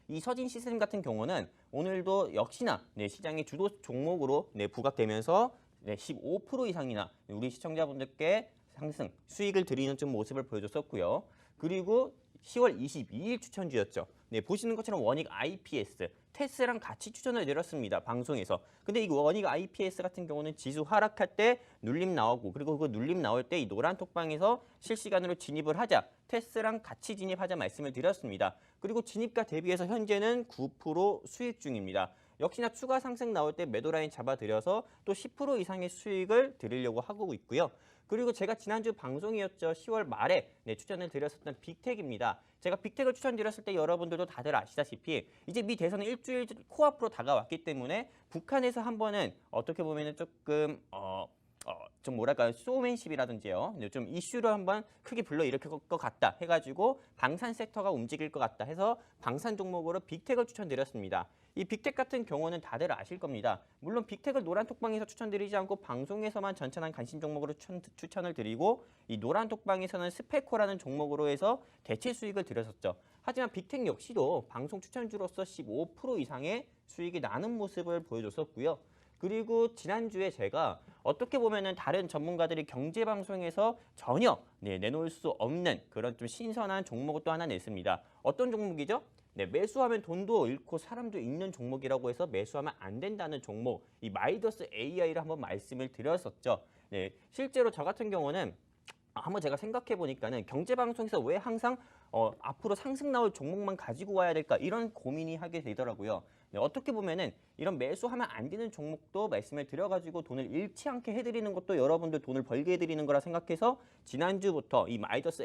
Speaker 4: 이 서진 시스템 같은 경우는 오늘도 역시나 시장의 주도 종목으로 부각되면서 15% 이상이나 우리 시청자분들께 상승, 수익을 드리는 좀 모습을 보여줬었고요. 그리고 10월 22일 추천주였죠. 네, 보시는 것처럼 원익 IPS, 테스랑 같이 추천을 드렸습니다. 방송에서. 근데 이 원익 IPS 같은 경우는 지수 하락할 때 눌림 나오고 그리고 그 눌림 나올 때 이 노란 톡방에서 실시간으로 진입을 하자. 테스랑 같이 진입하자 말씀을 드렸습니다. 그리고 진입가 대비해서 현재는 9% 수익 중입니다. 역시나 추가 상승 나올 때 매도 라인 잡아드려서 또 10% 이상의 수익을 드리려고 하고 있고요. 그리고 제가 지난주 방송이었죠. 10월 말에 추천을 드렸었던 빅텍입니다. 제가 빅텍을 추천드렸을 때 여러분들도 다들 아시다시피 이제 미 대선은 일주일 코앞으로 다가왔기 때문에 북한에서 한 번은 어떻게 보면은 조금 좀 뭐랄까요, 쇼맨십이라든지요, 좀 이슈를 한번 크게 불러일으킬 것 같다 해가지고 방산 섹터가 움직일 것 같다 해서 방산 종목으로 빅텍을 추천드렸습니다. 이 빅텍 같은 경우는 다들 아실 겁니다. 물론 빅텍을 노란톡방에서 추천드리지 않고 방송에서만 전천한 관심 종목으로 추천을 드리고 이 노란톡방에서는 스페코라는 종목으로 해서 대체 수익을 드렸었죠. 하지만 빅텍 역시도 방송 추천주로서 15% 이상의 수익이 나는 모습을 보여줬었고요. 그리고 지난주에 제가 어떻게 보면은 다른 전문가들이 경제 방송에서 전혀 내놓을 수 없는 그런 좀 신선한 종목을 또 하나 냈습니다. 어떤 종목이죠? 매수하면 돈도 잃고 사람도 잃는 종목이라고 해서 매수하면 안 된다는 종목, 이 마이더스 AI를 한번 말씀을 드렸었죠. 실제로 저 같은 경우는 한번 제가 생각해 보니까는 경제 방송에서 왜 항상 앞으로 상승 나올 종목만 가지고 와야 될까 이런 고민이 하게 되더라고요. 어떻게 보면은 이런 매수하면 안 되는 종목도 말씀을 드려가지고 돈을 잃지 않게 해드리는 것도 여러분들 돈을 벌게 해드리는 거라 생각해서 지난주부터 이 마이더스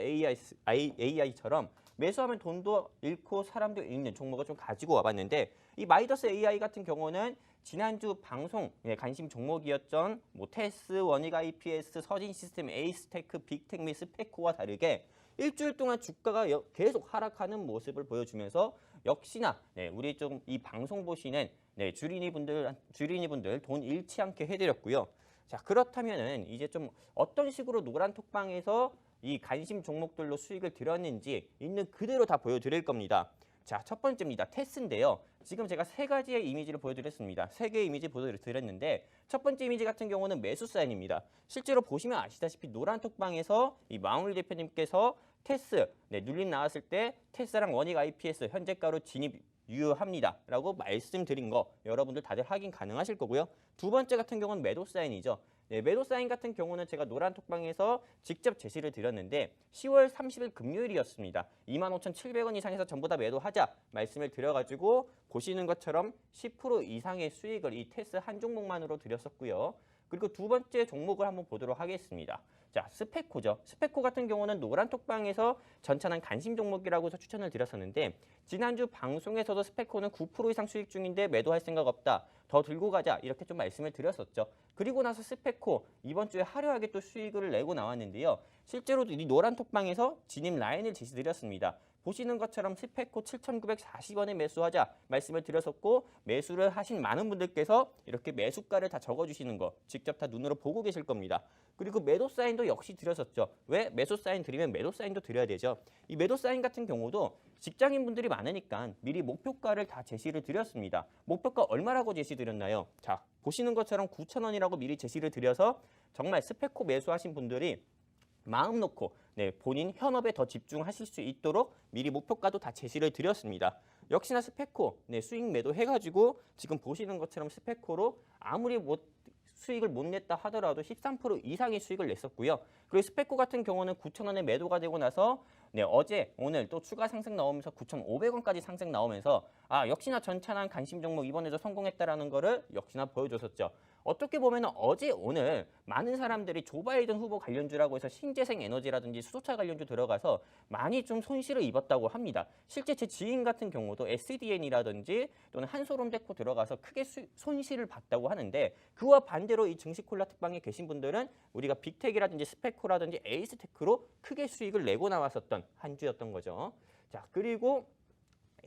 Speaker 4: AI처럼 매수하면 돈도 잃고 사람도 잃는 종목을 좀 가지고 와봤는데 이 마이더스 AI 같은 경우는 지난주 방송 관심 종목이었던 테스, 원익 IPS, 서진 시스템, 에이스테크, 빅텍 및 스페코와 다르게 일주일 동안 주가가 계속 하락하는 모습을 보여주면서 역시나 우리 좀 이 방송 보시는 주린이분들 돈 잃지 않게 해드렸고요. 자, 그렇다면은 이제 좀 어떤 식으로 노란 톡방에서 이 관심 종목들로 수익을 드렸는지 있는 그대로 다 보여드릴 겁니다. 자, 첫 번째입니다. 테스인데요. 지금 제가 세 가지의 이미지를 보여드렸습니다. 세 개의 이미지 보여드렸는데 첫 번째 이미지 같은 경우는 매수 사인입니다. 실제로 보시면 아시다시피 노란 톡방에서 이 마운리 대표님께서 테스 눌림 나왔을 때 테스랑 원익 IPS 현재가로 진입 유효합니다 라고 말씀드린 거 여러분들 다들 확인 가능하실 거고요. 두 번째 같은 경우는 매도 사인이죠. 매도 사인 같은 경우는 제가 노란톡방에서 직접 제시를 드렸는데 10월 30일 금요일이었습니다. 25,700원 이상에서 전부 다 매도하자 말씀을 드려가지고 보시는 것처럼 10% 이상의 수익을 이 테스 한 종목만으로 드렸었고요. 그리고 두 번째 종목을 한번 보도록 하겠습니다. 자, 스페코죠. 스페코 같은 경우는 노란톡방에서 전천한 관심 종목이라고 해서 추천을 드렸었는데 지난주 방송에서도 스페코는 9% 이상 수익 중인데 매도할 생각 없다. 더 들고 가자. 이렇게 좀 말씀을 드렸었죠. 그리고 나서 스페코 이번 주에 화려하게 또 수익을 내고 나왔는데요. 실제로도 이 노란톡방에서 진입 라인을 제시드렸습니다. 보시는 것처럼 스페코 7,940원에 매수하자 말씀을 드렸었고 매수를 하신 많은 분들께서 이렇게 매수가를 다 적어주시는 거 직접 다 눈으로 보고 계실 겁니다. 그리고 매도 사인도 역시 드렸었죠. 왜? 매수 사인 드리면 매도 사인도 드려야 되죠. 이 매도 사인 같은 경우도 직장인분들이 많으니까 미리 목표가를 다 제시를 드렸습니다. 목표가 얼마라고 제시드렸나요? 자, 보시는 것처럼 9,000원이라고 미리 제시를 드려서 정말 스페코 매수하신 분들이 마음 놓고 본인 현업에 더 집중하실 수 있도록 미리 목표가도 다 제시를 드렸습니다. 역시나 스페코 수익 매도 해가지고 지금 보시는 것처럼 스페코로 아무리 수익을 못 냈다 하더라도 13% 이상의 수익을 냈었고요. 그리고 스페코 같은 경우는 9,000원에 매도가 되고 나서 어제 오늘 또 추가 상승 나오면서 9,500원까지 상승 나오면서 역시나 전찬한 관심 종목 이번에도 성공했다라는 거를 역시나 보여줬었죠. 어떻게 보면 어제 오늘 많은 사람들이 조 바이든 후보 관련주라고 해서 신재생 에너지라든지 수소차 관련주 들어가서 많이 좀 손실을 입었다고 합니다. 실제 제 지인 같은 경우도 SDN이라든지 또는 한솔홈데코 들어가서 크게 손실을 봤다고 하는데 그와 반대로 이 증시콜라 특방에 계신 분들은 우리가 빅텍이라든지 스페코라든지 에이스테크로 크게 수익을 내고 나왔었던 한 주였던 거죠. 자, 그리고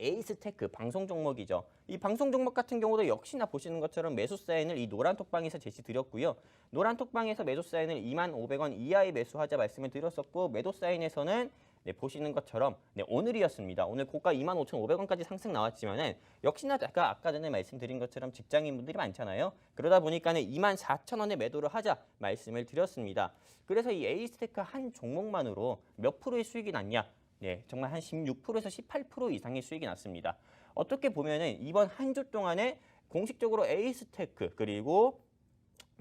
Speaker 4: 에이스테크 방송 종목이죠. 이 방송 종목 같은 경우도 역시나 보시는 것처럼 매수 사인을 이 노란톡방에서 제시드렸고요. 노란톡방에서 매수 사인을 25,000원 이하에 매수하자 말씀을 드렸었고 매도 사인에서는 보시는 것처럼 오늘이었습니다. 오늘 고가 25,500원까지 상승 나왔지만은 역시나 아까 전에 말씀드린 것처럼 직장인분들이 많잖아요. 그러다 보니까는 24,000원에 매도를 하자 말씀을 드렸습니다. 그래서 이 에이스테크 한 종목만으로 몇 프로의 수익이 났냐? 네, 정말 한 16%에서 18% 이상의 수익이 났습니다. 어떻게 보면은 이번 한 주 동안에 공식적으로 에이스테크 그리고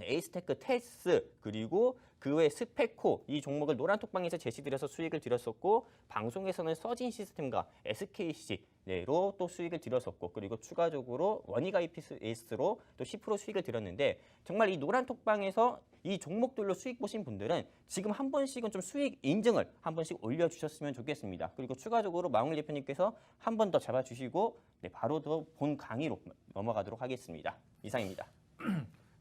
Speaker 4: 에이스테크 테스 그리고 그 외 스페코 이 종목을 노란톡방에서 제시드려서 수익을 드렸었고 방송에서는 서진 시스템과 SKC로 또 수익을 드렸었고 그리고 추가적으로 원익 IPS로 또 10% 수익을 드렸는데 정말 이 노란톡방에서 이 종목들로 수익 보신 분들은 지금 한 번씩은 좀 수익 인증을 한 번씩 올려주셨으면 좋겠습니다. 그리고 추가적으로 마웅일 대표님께서 한 번 더 잡아주시고 네, 바로 더 본 강의로 넘어가도록 하겠습니다. 이상입니다.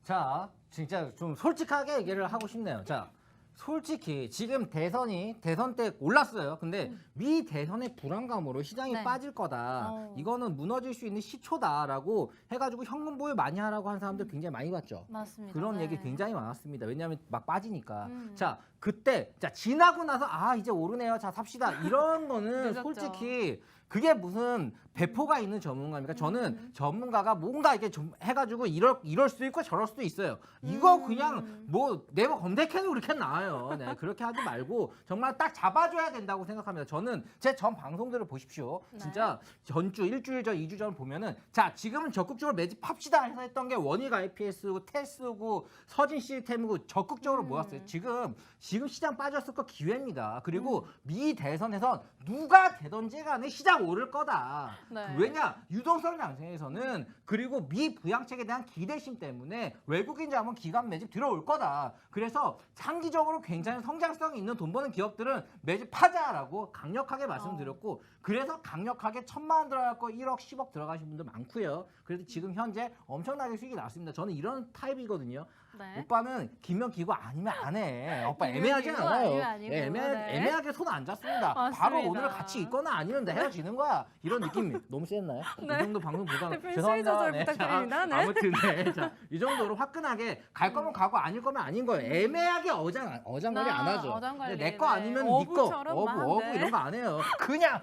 Speaker 2: 자, 진짜 좀 솔직하게 얘기를 하고 싶네요. 자, 솔직히 지금 대선 때 올랐어요. 근데 미 대선의 불안감으로 시장이
Speaker 1: 네.
Speaker 2: 빠질 거다. 이거는 무너질 수 있는 시초다라고 해가지고 현금 보유 많이 하라고 하는 사람들 굉장히 많이 봤죠.
Speaker 1: 맞습니다.
Speaker 2: 그런
Speaker 1: 네.
Speaker 2: 얘기 굉장히 많았습니다. 왜냐하면 막 빠지니까.
Speaker 1: 음.
Speaker 2: 자, 그때 자 지나고 나서 아 이제 오르네요. 자 삽시다. 이런 거는
Speaker 1: 늦었죠.
Speaker 2: 솔직히 그게 무슨 배포가 있는 전문가입니까? 저는 전문가가 뭔가 이렇게 좀 해가지고 이럴 수도 있고 저럴 수도 있어요. 이거 그냥 뭐 네이버 검색해도 그렇게 나와요. 네, 그렇게 하지 말고 정말 딱 잡아줘야 된다고 생각합니다. 저는 제 전 방송들을 보십시오.
Speaker 1: 네.
Speaker 2: 진짜 전주, 일주일 전, 2주 전 보면은 자 지금은 적극적으로 매집합시다 해서 했던 게 원익 IPS고 테스고 서진 시스템이고 적극적으로 모았어요. 지금 시장 빠졌을 거 기회입니다. 그리고 미 대선에선 누가 되던지 간에 시장 오를 거다.
Speaker 1: 네.
Speaker 2: 왜냐 유동성 양성에서는 그리고 미 부양책에 대한 기대심 때문에 외국인 자본 기관 매집 들어올 거다. 그래서 장기적으로 굉장히 성장성이 있는 돈 버는 기업들은 매집하자라고 강력하게 말씀드렸고 그래서 강력하게 1,000만 원 들어갈 거 1억 10억 들어가신 분들 많고요. 그래도 지금 현재 엄청나게 수익이 났습니다. 저는 이런 타입이거든요.
Speaker 1: 네.
Speaker 2: 오빠는 김명 기고 아니면 안 해. 오빠
Speaker 1: 김명
Speaker 2: 애매하지
Speaker 1: 기고
Speaker 2: 않아요.
Speaker 1: 아니면 아니고, 네.
Speaker 2: 애매하게 손 안 잡습니다.
Speaker 1: 맞습니다.
Speaker 2: 바로 오늘 같이 있거나 아니면 헤어지는 거야. 이런 느낌 너무 셌나요? 이 정도 방송 보다
Speaker 1: 대표님
Speaker 2: 죄송합니다.
Speaker 1: 수위 조절 부탁드립니다. 네.
Speaker 2: 아무튼 자, 이 정도로 화끈하게 갈 거면 가고 아닐 거면 아닌 거예요. 애매하게 어장관리 안 하죠.
Speaker 1: 어장관리,
Speaker 2: 내 거
Speaker 1: 네.
Speaker 2: 아니면 네 거.
Speaker 1: 어부처럼만,
Speaker 2: 어부
Speaker 1: 네.
Speaker 2: 이런 거 안 해요. 그냥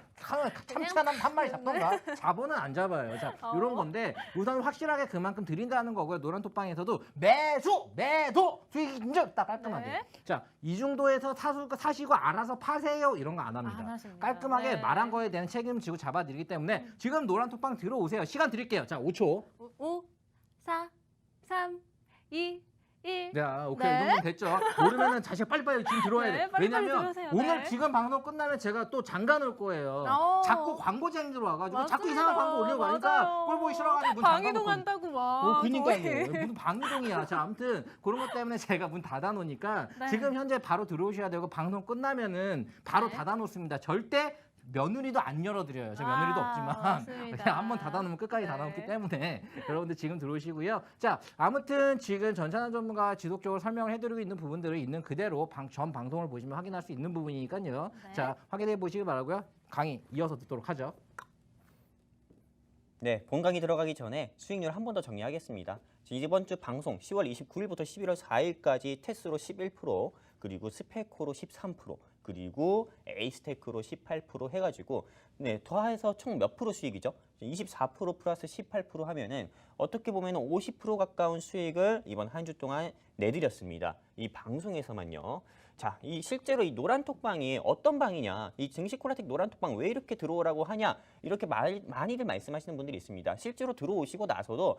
Speaker 2: 참치 한 마리 잡던가. 자본은 안 잡아요. 자,
Speaker 1: 어.
Speaker 2: 이런 건데 우선 확실하게 그만큼 드린다는 거고요. 노란톡방에서도 매도 수익 인증 딱 깔끔하게.
Speaker 1: 네.
Speaker 2: 자, 이 정도에서 사시고 알아서 파세요 이런 거 안 합니다.
Speaker 1: 안 하십니다.
Speaker 2: 깔끔하게
Speaker 1: 네.
Speaker 2: 말한 거에 대한 책임지고 잡아드리기 때문에 지금 노란톡방 들어오세요. 시간 드릴게요. 자, 5초.
Speaker 1: 5, 4, 3, 2, 1.
Speaker 2: 네, 오케이.
Speaker 1: 네.
Speaker 2: 이 정도면 됐죠. 모르면은 자식 빨리빨리 지금 들어와야
Speaker 1: 네,
Speaker 2: 돼.
Speaker 1: 빨리빨리
Speaker 2: 왜냐면
Speaker 1: 들어오세요.
Speaker 2: 오늘
Speaker 1: 네.
Speaker 2: 지금 방송 끝나면 제가 또 장가 놓을 거예요. 자꾸 광고쟁이들 와가지고 자꾸
Speaker 1: 맞습니다.
Speaker 2: 이상한 광고 올리고 하니까
Speaker 1: 맞아요.
Speaker 2: 꼴 보기 싫어가지고 문
Speaker 1: 방해동
Speaker 2: 닫아놓고.
Speaker 1: 한다고 막.
Speaker 2: 그니까요.
Speaker 1: 저희.
Speaker 2: 무슨 방송이야. 자, 아무튼 그런 것 때문에 제가 문 닫아놓으니까
Speaker 1: 네.
Speaker 2: 지금 현재 바로 들어오셔야 되고 방송 끝나면은 바로
Speaker 1: 네.
Speaker 2: 닫아놓습니다. 절대 며느리도 안 열어드려요. 저 며느리도 없지만
Speaker 1: 맞습니다.
Speaker 2: 그냥 한번 닫아놓으면 끝까지
Speaker 1: 네.
Speaker 2: 닫아놓기 때문에 여러분들 지금 들어오시고요. 자, 아무튼 지금 전찬환 전문가가 지속적으로 설명을 해드리고 있는 부분들을 있는 그대로 전 방송을 보시면 확인할 수 있는 부분이니까요.
Speaker 1: 네.
Speaker 2: 자, 확인해 보시기 바라고요. 강의 이어서 듣도록 하죠.
Speaker 4: 네, 본 강의 들어가기 전에 수익률 한 번 더 정리하겠습니다. 이번 주 방송 10월 29일부터 11월 4일까지 테스로 11%, 그리고 스페코로 13%, 그리고 에이스테크로 18% 해가지고 네, 더해서 총 몇 프로 수익이죠? 24% 플러스 18% 하면은 어떻게 보면 50% 가까운 수익을 이번 한 주 동안 내드렸습니다. 이 방송에서만요. 자, 이 실제로 이 노란톡방이 어떤 방이냐, 이 증시콜라텍 노란톡방 왜 이렇게 들어오라고 하냐, 이렇게 많이들 말씀하시는 분들이 있습니다. 실제로 들어오시고 나서도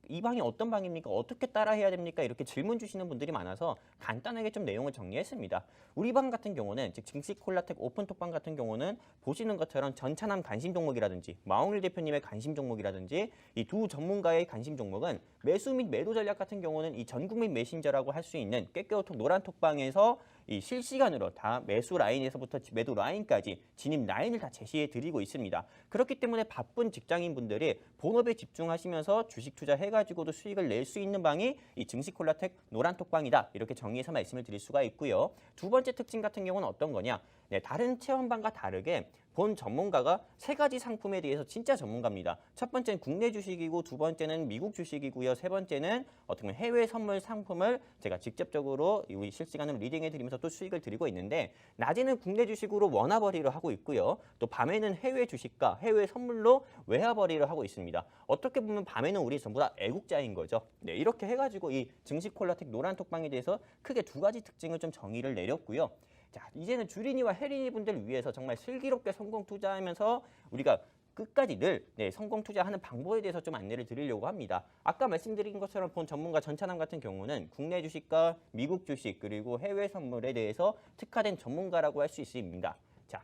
Speaker 4: 이 방이 어떤 방입니까? 어떻게 따라해야 됩니까? 이렇게 질문 주시는 분들이 많아서 간단하게 좀 내용을 정리했습니다. 우리 방 같은 경우는, 즉 증시콜라텍 오픈톡방 같은 경우는 보시는 것처럼 전차남 관심 종목이라든지 마홍일 대표님의 관심 종목이라든지 이 두 전문가의 관심 종목은 매수 및 매도 전략 같은 경우는 이 전국민 메신저라고 할 수 있는 깨깨오톡 노란톡방에서 이 실시간으로 다 매수 라인에서부터 매도 라인까지 진입 라인을 다 제시해 드리고 있습니다. 그렇기 때문에 바쁜 직장인 분들이 본업에 집중하시면서 주식 투자해가지고도 수익을 낼 수 있는 방이 이 증시콜라텍 노란톡방이다. 이렇게 정리해서 말씀을 드릴 수가 있고요. 두 번째 특징 같은 경우는 어떤 거냐? 네, 다른 체험방과 다르게 본 전문가가 세 가지 상품에 대해서 진짜 전문가입니다. 첫 번째는 국내 주식이고 두 번째는 미국 주식이고요. 세 번째는 어떻게 보면 해외 선물 상품을 제가 직접적으로 우리 실시간으로 리딩해 드리면서 또 수익을 드리고 있는데 낮에는 국내 주식으로 원화벌이를 하고 있고요. 또 밤에는 해외 주식과 해외 선물로 외화벌이를 하고 있습니다. 어떻게 보면 밤에는 우리 전부 다 애국자인 거죠. 네, 이렇게 해가지고 이 증시콜라텍 노란톡방에 대해서 크게 두 가지 특징을 좀 정의를 내렸고요. 자, 이제는 주린이와 혜린이 분들을 위해서 정말 슬기롭게 성공 투자하면서 우리가 끝까지 늘 성공 투자하는 방법에 대해서 좀 안내를 드리려고 합니다. 아까 말씀드린 것처럼 본 전문가 전찬함 같은 경우는 국내 주식과 미국 주식 그리고 해외 선물에 대해서 특화된 전문가라고 할 수 있습니다. 자,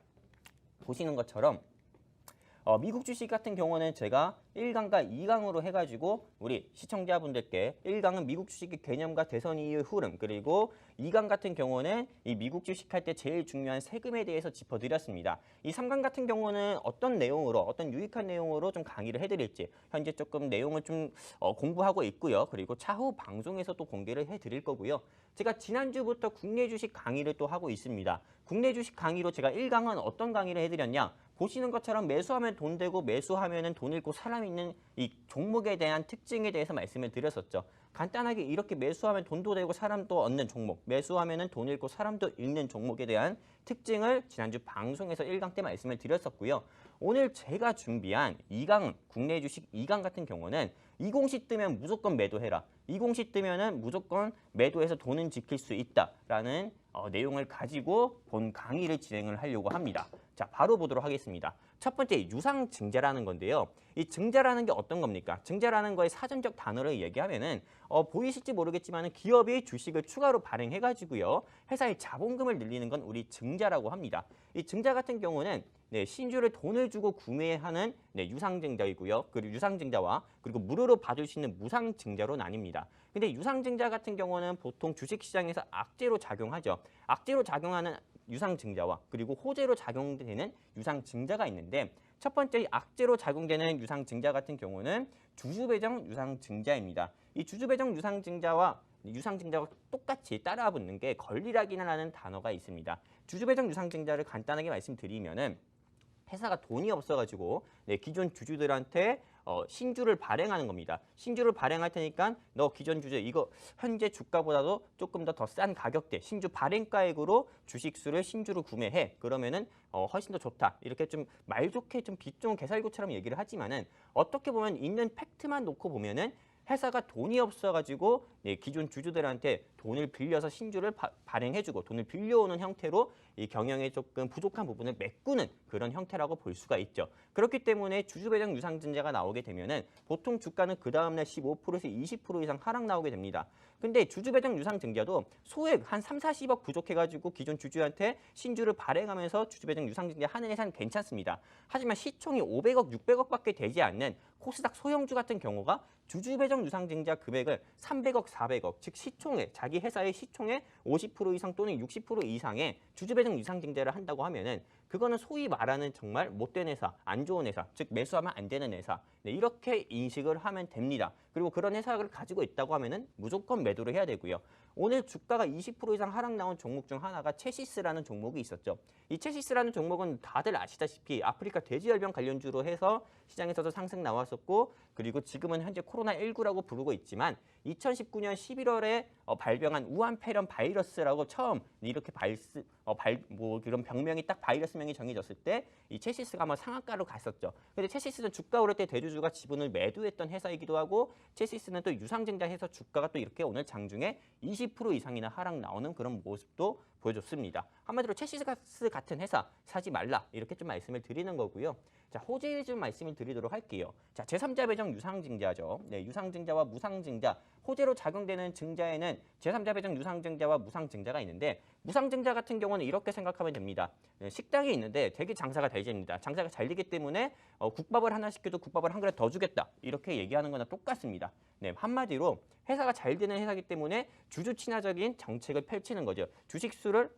Speaker 4: 보시는 것처럼 미국 주식 같은 경우는 제가 1강과 2강으로 해가지고 우리 시청자분들께 1강은 미국 주식의 개념과 대선 이후의 흐름, 그리고 2강 같은 경우는 이 미국 주식할 때 제일 중요한 세금에 대해서 짚어드렸습니다. 이 3강 같은 경우는 어떤 내용으로, 어떤 유익한 내용으로 좀 강의를 해드릴지 현재 조금 내용을 좀 공부하고 있고요. 그리고 차후 방송에서 또 공개를 해드릴 거고요. 제가 지난주부터 국내 주식 강의를 또 하고 있습니다. 국내 주식 강의로 제가 1강은 어떤 강의를 해드렸냐? 보시는 것처럼 매수하면 돈 되고 매수하면 돈 잃고 사람 있는 이 종목에 대한 특징에 대해서 말씀을 드렸었죠. 간단하게 이렇게 매수하면 돈도 되고 사람도 얻는 종목, 매수하면 돈 잃고 사람도 잃는 종목에 대한 특징을 지난주 방송에서 1강 때 말씀을 드렸었고요. 오늘 제가 준비한 2강, 국내 주식 2강 같은 경우는 20시 뜨면 무조건 매도해라. 20시 뜨면은 무조건 매도해서 돈은 지킬 수 있다라는 내용을 가지고 본 강의를 진행을 하려고 합니다. 자, 바로 보도록 하겠습니다. 첫 번째, 유상증자라는 건데요. 이 증자라는 게 어떤 겁니까? 증자라는 거의 사전적 단어를 얘기하면은 보이실지 모르겠지만 기업이 주식을 추가로 발행해가지고요. 회사의 자본금을 늘리는 건 우리 증자라고 합니다. 이 증자 같은 경우는 신주를 돈을 주고 구매하는 유상증자이고요. 그리고 유상증자와 그리고 무료로 받을 수 있는 무상증자로 나뉩니다. 근데 유상증자 같은 경우는 보통 주식시장에서 악재로 작용하죠. 악재로 작용하는 유상증자와 그리고 호재로 작용되는 유상증자가 있는데, 첫 번째 악재로 작용되는 유상증자 같은 경우는 주주배정 유상증자입니다. 이 주주배정 유상증자와 똑같이 따라붙는 게 권리락이라는 단어가 있습니다. 주주배정 유상증자를 간단하게 말씀드리면은 회사가 돈이 없어가지고 기존 주주들한테 신주를 발행하는 겁니다. 신주를 발행할 테니까 너 기존 주주 이거 현재 주가보다도 조금 더 싼 가격대 신주 발행가액으로 주식수를 신주로 구매해. 그러면은 훨씬 더 좋다. 이렇게 좀 말 좋게 좀 빚 좋은 개살구처럼 얘기를 하지만은 어떻게 보면 있는 팩트만 놓고 보면은 회사가 돈이 없어가지고 기존 주주들한테 돈을 빌려서 신주를 발행해주고 돈을 빌려오는 형태로 이 경영에 조금 부족한 부분을 메꾸는 그런 형태라고 볼 수가 있죠. 그렇기 때문에 주주배정 유상증자가 나오게 되면은 보통 주가는 그 다음날 15%에서 20% 이상 하락 나오게 됩니다. 근데 주주배정 유상증자도 소액 한 3, 40억 부족해가지고 기존 주주한테 신주를 발행하면서 주주배정 유상증자 하는 회사는 괜찮습니다. 하지만 시총이 500억, 600억밖에 되지 않는 코스닥 소형주 같은 경우가 주주배정 유상증자 금액을 300억, 400억, 즉 시총의 자기 회사의 시총의 50% 이상 또는 60% 이상의 주주배정 유상증자를 한다고 하면은 그거는 소위 말하는 정말 못된 회사, 안 좋은 회사, 즉 매수하면 안 되는 회사, 이렇게 인식을 하면 됩니다. 그리고 그런 회사를 가지고 있다고 하면은 무조건 매도를 해야 되고요. 오늘 주가가 20% 이상 하락 나온 종목 중 하나가 체시스라는 종목이 있었죠. 이 체시스라는 종목은 다들 아시다시피 아프리카 돼지열병 관련주로 해서 시장에서도 상승 나왔었고, 그리고 지금은 현재 코로나19라고 부르고 있지만 2019년 11월에 발병한 우한폐렴 바이러스라고 처음 이렇게 그런 병명이 딱 바이러스명이 정해졌을 때 이 체시스가 아마 상한가로 갔었죠. 근데 체시스는 주가 오를 때 대주주가 지분을 매도했던 회사이기도 하고, 체시스는 또 유상증자해서 주가가 또 이렇게 오늘 장중에 20% 이상이나 하락 나오는 그런 모습도 보여줬습니다. 한마디로 체시스 같은 회사 사지 말라, 이렇게 좀 말씀을 드리는 거고요. 자, 호재를 좀 말씀을 드리도록 할게요. 자, 제3자 배정 유상증자죠. 유상증자와 무상증자, 호재로 작용되는 증자에는 제3자 배정 유상증자와 무상증자가 있는데, 무상증자 같은 경우는 이렇게 생각하면 됩니다. 식당이 있는데 되게 장사가 잘 됩니다. 장사가 잘 되기 때문에 국밥을 하나 시켜도 국밥을 한 그릇 더 주겠다, 이렇게 얘기하는 거나 똑같습니다. 한마디로 회사가 잘 되는 회사이기 때문에 주주 친화적인 정책을 펼치는 거죠. 주식수를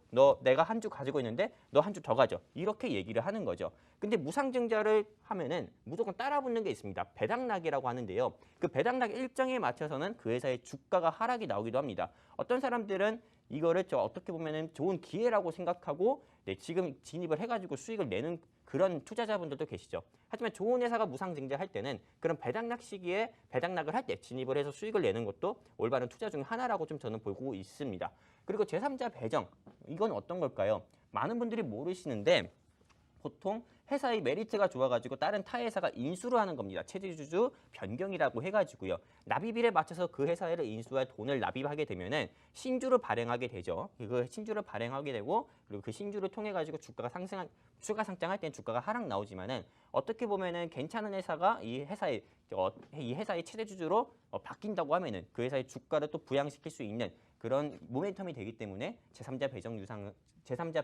Speaker 4: 내가 한 주 가지고 있는데 너 한 주 더 가져, 이렇게 얘기를 하는 거죠. 근데 무상증자를 하면은 무조건 따라붙는 게 있습니다. 배당락이라고 하는데요. 그 배당락 일정에 맞춰서는 그 회사의 주가가 하락이 나오기도 합니다. 어떤 사람들은 이거를 어떻게 보면은 좋은 기회라고 생각하고 지금 진입을 해가지고 수익을 내는 그런 투자자분들도 계시죠. 하지만 좋은 회사가 무상증자할 때는 그런 배당락 시기에 배당락을 할 때 진입을 해서 수익을 내는 것도 올바른 투자 중 하나라고 좀 저는 보고 있습니다. 그리고 제3자 배정, 이건 어떤 걸까요? 많은 분들이 모르시는데 보통 회사의 메리트가 좋아가지고 다른 타 회사가 인수를 하는 겁니다. 체제주주 변경이라고 해가지고요. 납입일에 맞춰서 그 회사를 인수할 돈을 납입하게 되면은 신주를 발행하게 되죠. 그 신주를 발행하게 되고 그리고 그 신주를 통해 가지고 주가가 추가 상장할 때는 주가가 하락 나오지만은 어떻게 보면은 괜찮은 회사가 이 회사의 체제주주로 바뀐다고 하면은 그 회사의 주가를 또 부양시킬 수 있는 그런 모멘텀이 되기 때문에 제3자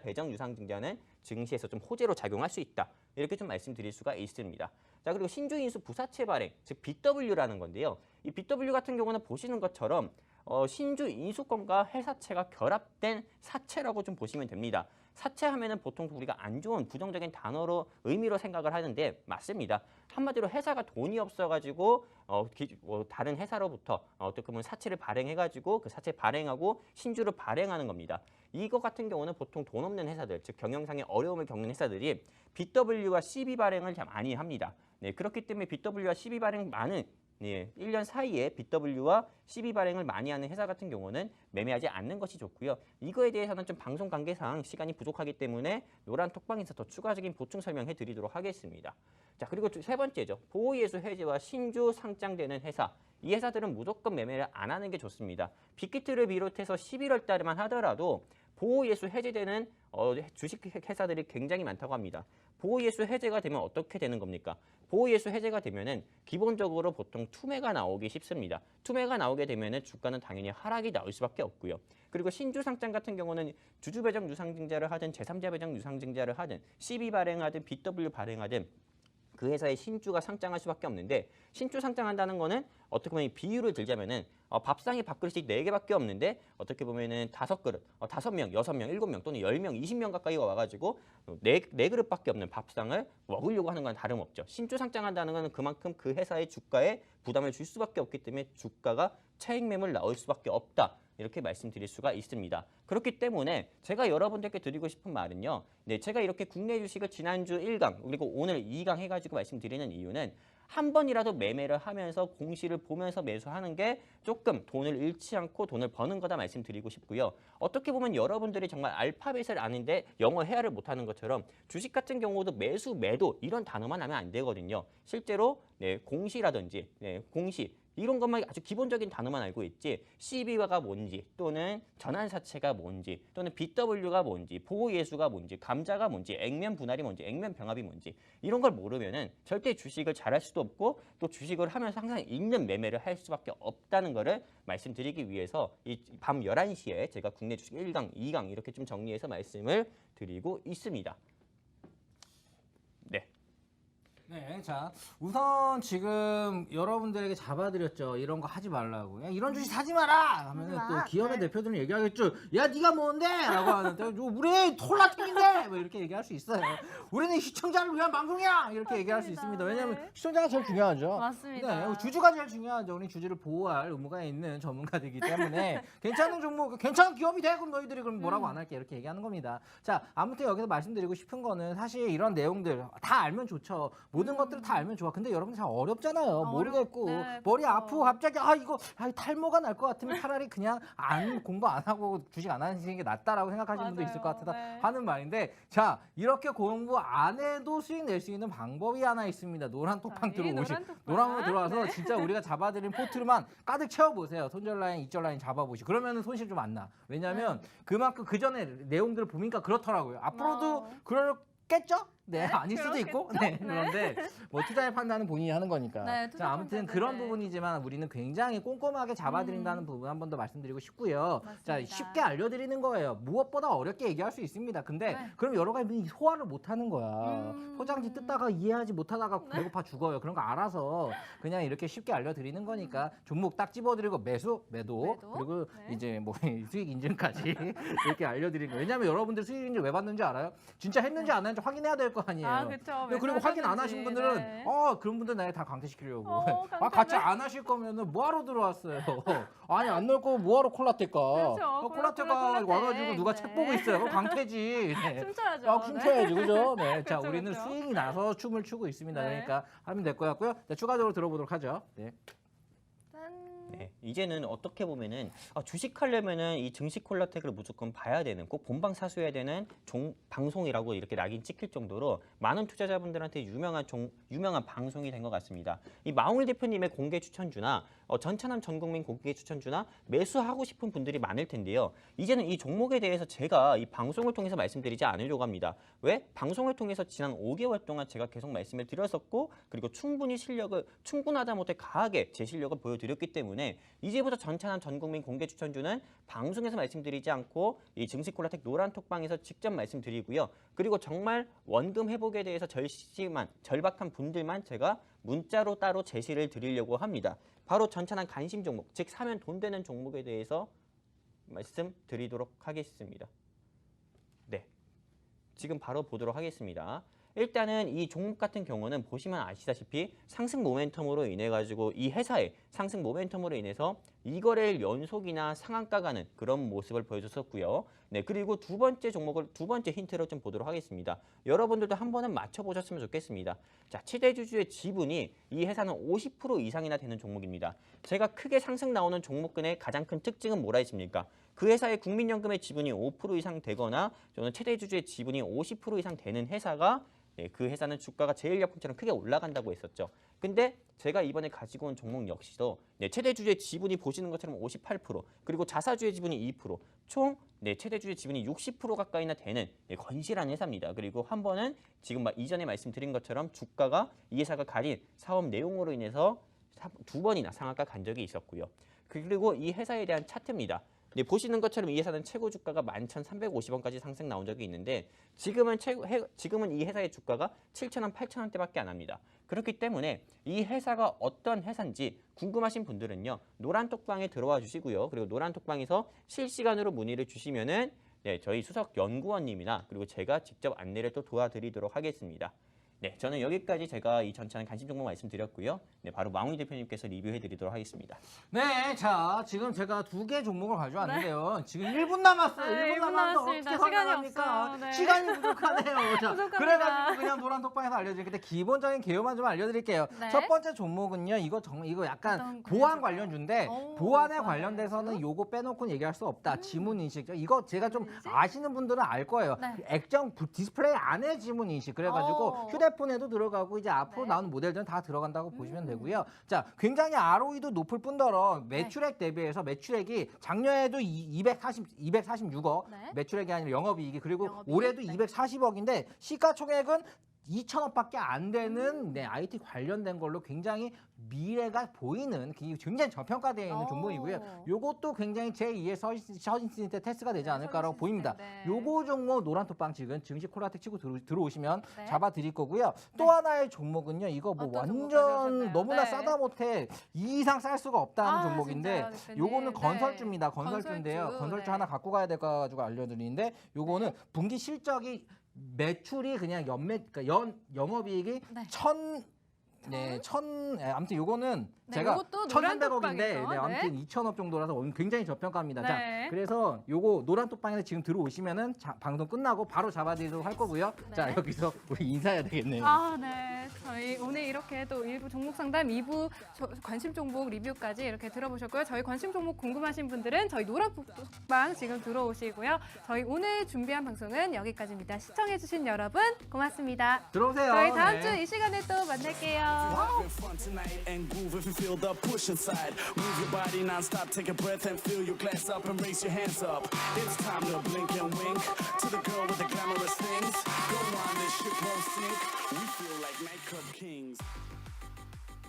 Speaker 4: 배정 유상증자는 증시에서 좀 호재로 작용할 수 있다. 이렇게 좀 말씀드릴 수가 있습니다. 자, 그리고 신주 인수 부사채 발행, 즉 BW라는 건데요. 이 BW 같은 경우는 보시는 것처럼 신주 인수권과 회사채가 결합된 사채라고 좀 보시면 됩니다. 사채하면은 보통 우리가 안 좋은 부정적인 단어로 의미로 생각을 하는데 맞습니다. 한마디로 회사가 돈이 없어가지고 다른 회사로부터 어떻게 보면 사채를 발행해가지고 그 사채 발행하고 신주를 발행하는 겁니다. 이거 같은 경우는 보통 돈 없는 회사들, 즉 경영상의 어려움을 겪는 회사들이 BW와 CB 발행을 참 많이 합니다. 네, 그렇기 때문에 BW와 CB 발행 많은 1년 사이에 BW와 CB 발행을 많이 하는 회사 같은 경우는 매매하지 않는 것이 좋고요. 이거에 대해서는 좀 방송 관계상 시간이 부족하기 때문에 노란 톡방에서 더 추가적인 보충 설명해 드리도록 하겠습니다. 자, 그리고 세 번째죠. 보호예수 해제와 신주 상장되는 회사. 이 회사들은 무조건 매매를 안 하는 게 좋습니다. 빅히트를 비롯해서 11월 달에만 하더라도 보호예수 해제되는 주식 회사들이 굉장히 많다고 합니다. 보호예수 해제가 되면 어떻게 되는 겁니까? 보호예수 해제가 되면은 기본적으로 보통 투매가 나오기 쉽습니다. 투매가 나오게 되면은 주가는 당연히 하락이 나올 수밖에 없고요. 그리고 신주 상장 같은 경우는 주주 배정 유상증자를 하든 제3자 배정 유상증자를 하든 CB 발행하든 BW 발행하든 그 회사의 신주가 상장할 수밖에 없는데 신주 상장한다는 거는 어떻게 보면 비율을 들자면은 밥상에 밥그릇이 4개밖에 없는데 어떻게 보면은 5그릇, 5명, 6명, 7명 또는 10명, 20명 가까이가 와가지고 4그릇밖에 없는 밥상을 먹으려고 하는 건 다름없죠. 신주 상장한다는 거는 그만큼 그 회사의 주가에 부담을 줄 수밖에 없기 때문에 주가가 차익 매물 나올 수밖에 없다. 이렇게 말씀드릴 수가 있습니다. 그렇기 때문에 제가 여러분들께 드리고 싶은 말은요. 네, 제가 이렇게 국내 주식을 지난주 1강 그리고 오늘 2강 해가지고 말씀드리는 이유는 한 번이라도 매매를 하면서 공시를 보면서 매수하는 게 조금 돈을 잃지 않고 돈을 버는 거다 말씀드리고 싶고요. 어떻게 보면 여러분들이 정말 알파벳을 아는데 영어 회화를 못하는 것처럼 주식 같은 경우도 매수, 매도 이런 단어만 하면 안 되거든요. 실제로 공시라든지 공시 이런 것만 아주 기본적인 단어만 알고 있지 CB가 뭔지 또는 전환사채가 뭔지 또는 BW가 뭔지 보호예수가 뭔지 감자가 뭔지 액면 분할이 뭔지 액면 병합이 뭔지 이런 걸 모르면은 절대 주식을 잘할 수도 없고 또 주식을 하면서 항상 읽는 매매를 할 수밖에 없다는 거를 말씀드리기 위해서 이 밤 11시에 제가 국내 주식 1강, 2강 이렇게 좀 정리해서 말씀을 드리고 있습니다. 네.
Speaker 2: 네, 자 우선 지금 여러분들에게 잡아드렸죠. 이런 거 하지 말라고. 야, 이런 주식 사지 마라 하면은
Speaker 1: 하지
Speaker 2: 또
Speaker 1: 마.
Speaker 2: 기업의
Speaker 1: 네.
Speaker 2: 대표들은 얘기하겠죠. 야, 네가 뭔데? 라고 하는데 우리 톨라팀인데 뭐 이렇게 얘기할 수 있어요. 우리는 시청자를 위한 방송이야 이렇게 얘기할 수 있습니다. 왜냐하면
Speaker 1: 네.
Speaker 2: 시청자가 제일 중요하죠.
Speaker 1: 맞습니다.
Speaker 2: 네, 주주가 제일 중요하죠. 우리 주주를 보호할 의무가 있는 전문가들이기 때문에 괜찮은 종목, 괜찮은 기업이 돼. 그럼 너희들이 그럼 뭐라고 안 할게 이렇게 얘기하는 겁니다. 자, 아무튼 여기서 말씀드리고 싶은 거는 사실 이런 내용들 다 알면 좋죠. 모든 것들을 다 알면 좋아. 근데 여러분 잘 어렵잖아요. 모르겠고
Speaker 1: 네,
Speaker 2: 머리
Speaker 1: 그렇죠.
Speaker 2: 아프고 갑자기 이거 탈모가 날 것 같으면 차라리 그냥 공부 안 하고 주식 안 하시는 게 낫다라고 생각하시는 분도 있을 것 같아서
Speaker 1: 네.
Speaker 2: 하는 말인데 자, 이렇게 공부 안 해도 수익 낼 수 있는 방법이 하나 있습니다. 노란 톡방 노란으로 들어와서
Speaker 1: 네.
Speaker 2: 진짜 우리가 잡아드린 포트만 가득 채워보세요. 손절 라인, 이절 라인 잡아보시고 그러면은 손실 좀 안 나. 왜냐하면 그만큼 그 전에 내용들을 보니까 그렇더라고요. 앞으로도 그렇겠죠? 네, 아닐 수도 있고. 네, 그런데 뭐 투자의 판단은 본인이 하는 거니까.
Speaker 1: 네, 투자
Speaker 2: 자, 아무튼
Speaker 1: 판단은,
Speaker 2: 그런
Speaker 1: 네.
Speaker 2: 부분이지만 우리는 굉장히 꼼꼼하게 잡아드린다는 부분 한 번 더 말씀드리고 싶고요. 자,
Speaker 1: 맞습니다.
Speaker 2: 쉽게 알려드리는 거예요. 무엇보다 어렵게 얘기할 수 있습니다. 근데
Speaker 1: 네.
Speaker 2: 그럼 여러 가지 분이 소화를 못하는 거야. 포장지 뜯다가 이해하지 못하다가
Speaker 1: 네.
Speaker 2: 배고파 죽어요. 그런 거 알아서 그냥 이렇게 쉽게 알려드리는 거니까 종목 딱 집어드리고 매도 그리고
Speaker 1: 네.
Speaker 2: 이제 뭐 수익 인증까지 이렇게 알려드리는 거예요. 왜냐하면 여러분들 수익 인증 왜 받는지 알아요? 진짜 했는지 안 했는지 확인해야 될 거 아니에요.
Speaker 1: 아, 그렇죠.
Speaker 2: 그리고 확인 안 하신 분들은
Speaker 1: 네.
Speaker 2: 그런 분들 나에 다 강퇴시키려고.
Speaker 1: 강퇴네.
Speaker 2: 같이 안 하실 거면은 뭐하러 들어왔어요? 아니 안 넣을 거면 뭐하러 콜라테가?
Speaker 1: 그렇죠.
Speaker 2: 콜라테가
Speaker 1: 콜라텍.
Speaker 2: 와가지고 누가 책 보고 있어요? 그럼 강퇴지. 네.
Speaker 1: 춤춰야죠.
Speaker 2: 춤춰야지, 그죠? 네, 자,
Speaker 1: 그렇죠,
Speaker 2: 우리는
Speaker 1: 그렇죠.
Speaker 2: 수익이 나서 춤을 추고 있습니다.
Speaker 1: 네.
Speaker 2: 그러니까 하면 될 것 같고요. 자, 추가적으로 들어보도록 하죠. 네.
Speaker 1: 짠.
Speaker 4: 네, 이제는 어떻게 보면은 주식하려면은 이 증시콜라텍을 무조건 봐야 되는, 꼭 본방사수해야 되는 방송이라고 이렇게 낙인 찍힐 정도로 많은 투자자분들한테 유명한 방송이 된 것 같습니다. 이 마홍일 대표님의 공개 추천주나 전차남 전국민 공개 추천주나 매수하고 싶은 분들이 많을 텐데요. 이제는 이 종목에 대해서 제가 이 방송을 통해서 말씀드리지 않으려고 합니다. 왜? 방송을 통해서 지난 5개월 동안 제가 계속 말씀을 드렸었고, 그리고 충분하다 못해 강하게 제 실력을 보여드렸기 때문에 이제부터 전차남 전국민 공개 추천주는 방송에서 말씀드리지 않고 이 증시콜라텍 노란톡방에서 직접 말씀드리고요. 그리고 정말 원금 회복에 대해서 절박한 분들만 제가 문자로 따로 제시를 드리려고 합니다. 바로 전차남 관심 종목, 즉 사면 돈 되는 종목에 대해서 말씀드리도록 하겠습니다. 네, 지금 바로 보도록 하겠습니다. 일단은 이 종목 같은 경우는 보시면 아시다시피 상승 모멘텀으로 인해 가지고 이 회사의 상승 모멘텀으로 인해서 이거래일 연속이나 상한가 가는 그런 모습을 보여줬었고요. 네, 그리고 두 번째 힌트를 좀 보도록 하겠습니다. 여러분들도 한 번은 맞춰보셨으면 좋겠습니다. 자, 최대 주주의 지분이 이 회사는 50% 이상이나 되는 종목입니다. 제가 크게 상승 나오는 종목군의 가장 큰 특징은 뭐라 했습니까? 그 회사의 국민연금의 지분이 5% 이상 되거나 저는 최대 주주의 지분이 50% 이상 되는 회사가 그 회사는 주가가 제일약품처럼 크게 올라간다고 했었죠. 근데 제가 이번에 가지고 온 종목 역시도 최대 주주의 지분이 보시는 것처럼 58%, 그리고 자사주의 지분이 2%, 총 최대 주주의 지분이 60% 가까이나 되는 건실한 회사입니다. 그리고 한 번은 지금 이전에 말씀드린 것처럼 주가가 이 회사가 가진 사업 내용으로 인해서 2번이나 상한가 간 적이 있었고요. 그리고 이 회사에 대한 차트입니다. 보시는 것처럼 이 회사는 최고 주가가 11,350원까지 상승 나온 적이 있는데 지금은 이 회사의 주가가 7,000원, 8,000원대밖에 안 합니다. 그렇기 때문에 이 회사가 어떤 회사인지 궁금하신 분들은요, 노란톡방에 들어와 주시고요. 그리고 노란톡방에서 실시간으로 문의를 주시면은 저희 수석 연구원님이나 그리고 제가 직접 안내를 또 도와드리도록 하겠습니다. 네, 저는 여기까지 제가 이 전차는 관심 종목 말씀드렸고요. 네, 바로 마홍희 대표님께서 리뷰해드리도록 하겠습니다.
Speaker 2: 네, 자, 지금 제가 2개 종목을 가져왔는데요. 지금 1분 남았어요.
Speaker 1: 네,
Speaker 2: 1분
Speaker 1: 1분
Speaker 2: 남았는데 어떻게
Speaker 1: 시간이
Speaker 2: 설명합니까?
Speaker 1: 없어요. 네.
Speaker 2: 시간이 부족하네요. 자,
Speaker 1: 부족합니다.
Speaker 2: 그래가지고 그냥 노란톡방에서 알려드릴게요. 근데 기본적인 개요만 좀 알려드릴게요.
Speaker 1: 네.
Speaker 2: 첫 번째 종목은요, 이거 약간
Speaker 1: 어떤
Speaker 2: 보안
Speaker 1: 관련주가요?
Speaker 2: 관련주인데
Speaker 1: 오,
Speaker 2: 보안에
Speaker 1: 보안
Speaker 2: 관련돼서는
Speaker 1: 관련주?
Speaker 2: 요거 빼놓고는 얘기할 수 없다. 지문인식. 이거 제가 좀
Speaker 1: 지문인식?
Speaker 2: 아시는 분들은 알 거예요.
Speaker 1: 네.
Speaker 2: 액정 디스플레이 안에 지문인식. 그래가지고
Speaker 1: 오.
Speaker 2: 휴대폰에도 들어가고 이제 앞으로
Speaker 1: 네.
Speaker 2: 나오는 모델들은 다 들어간다고 보시면 되고요. 자, 굉장히 ROE도 높을 뿐더러
Speaker 1: 네.
Speaker 2: 매출액 대비해서 매출액이 작년에도 246억
Speaker 1: 네.
Speaker 2: 매출액이 아니라 영업이익이, 그리고
Speaker 1: 영업이익?
Speaker 2: 올해도
Speaker 1: 네.
Speaker 2: 240억인데 시가총액은 2천억밖에 안 되는 IT 관련된 걸로 굉장히 미래가 보이는 굉장히 저평가되어 있는
Speaker 1: 오.
Speaker 2: 종목이고요. 요것도 굉장히 제2의 서진스니 때 테스트가 되지
Speaker 1: 네,
Speaker 2: 않을까라고
Speaker 1: 서진스니
Speaker 2: 보입니다.
Speaker 1: 때, 네.
Speaker 2: 요거 종목 노란톡방 지금 증시콜라텍 치고 들어오시면
Speaker 1: 네.
Speaker 2: 잡아드릴 거고요. 또
Speaker 1: 네.
Speaker 2: 하나의 종목은요. 이거 뭐
Speaker 1: 어떤 종목
Speaker 2: 완전
Speaker 1: 가져오셨나요?
Speaker 2: 너무나
Speaker 1: 네.
Speaker 2: 싸다 못해 이 이상 쌀 수가 없다는
Speaker 1: 아,
Speaker 2: 종목인데
Speaker 1: 진짜요, 대표님?
Speaker 2: 요거는
Speaker 1: 네.
Speaker 2: 건설주입니다. 건설주인데요.
Speaker 1: 건설주,
Speaker 2: 건설주
Speaker 1: 네.
Speaker 2: 하나 갖고 가야 될 거 가지고 알려드리는데 요거는 분기 실적이 매출이 그냥 영업이익이
Speaker 1: 네.
Speaker 2: 아무튼 요거는
Speaker 1: 네,
Speaker 2: 제가
Speaker 1: 요것도
Speaker 2: 1,300억인데
Speaker 1: 노란톡방에서, 네.
Speaker 2: 아무튼 2,000억 정도라서 굉장히 저평가입니다.
Speaker 1: 네.
Speaker 2: 자, 그래서 요거 노란톡방에서 지금 들어오시면은 방송 끝나고 바로 잡아드리도록 할 거고요.
Speaker 1: 네.
Speaker 2: 자, 여기서 우리 인사해야 되겠네요.
Speaker 1: 아, 네. 저희 오늘 이렇게 또 1부 종목 상담, 2부 관심 종목 리뷰까지 이렇게 들어보셨고요. 저희 관심 종목 궁금하신 분들은 저희 노란톡방 지금 들어오시고요. 저희 오늘 준비한 방송은 여기까지입니다. 시청해주신 여러분 고맙습니다.
Speaker 2: 들어오세요.
Speaker 1: 저희 다음
Speaker 2: 네.
Speaker 1: 주 이 시간에 또 만날게요.
Speaker 5: Having fun tonight and groove if you feel the push inside. Move your body non-stop, take a breath and fill your glass up and raise your hands up. It's time to blink and wink to the girl with the glamorous things. Go on, this ship won't sink. We feel like nightclub kings.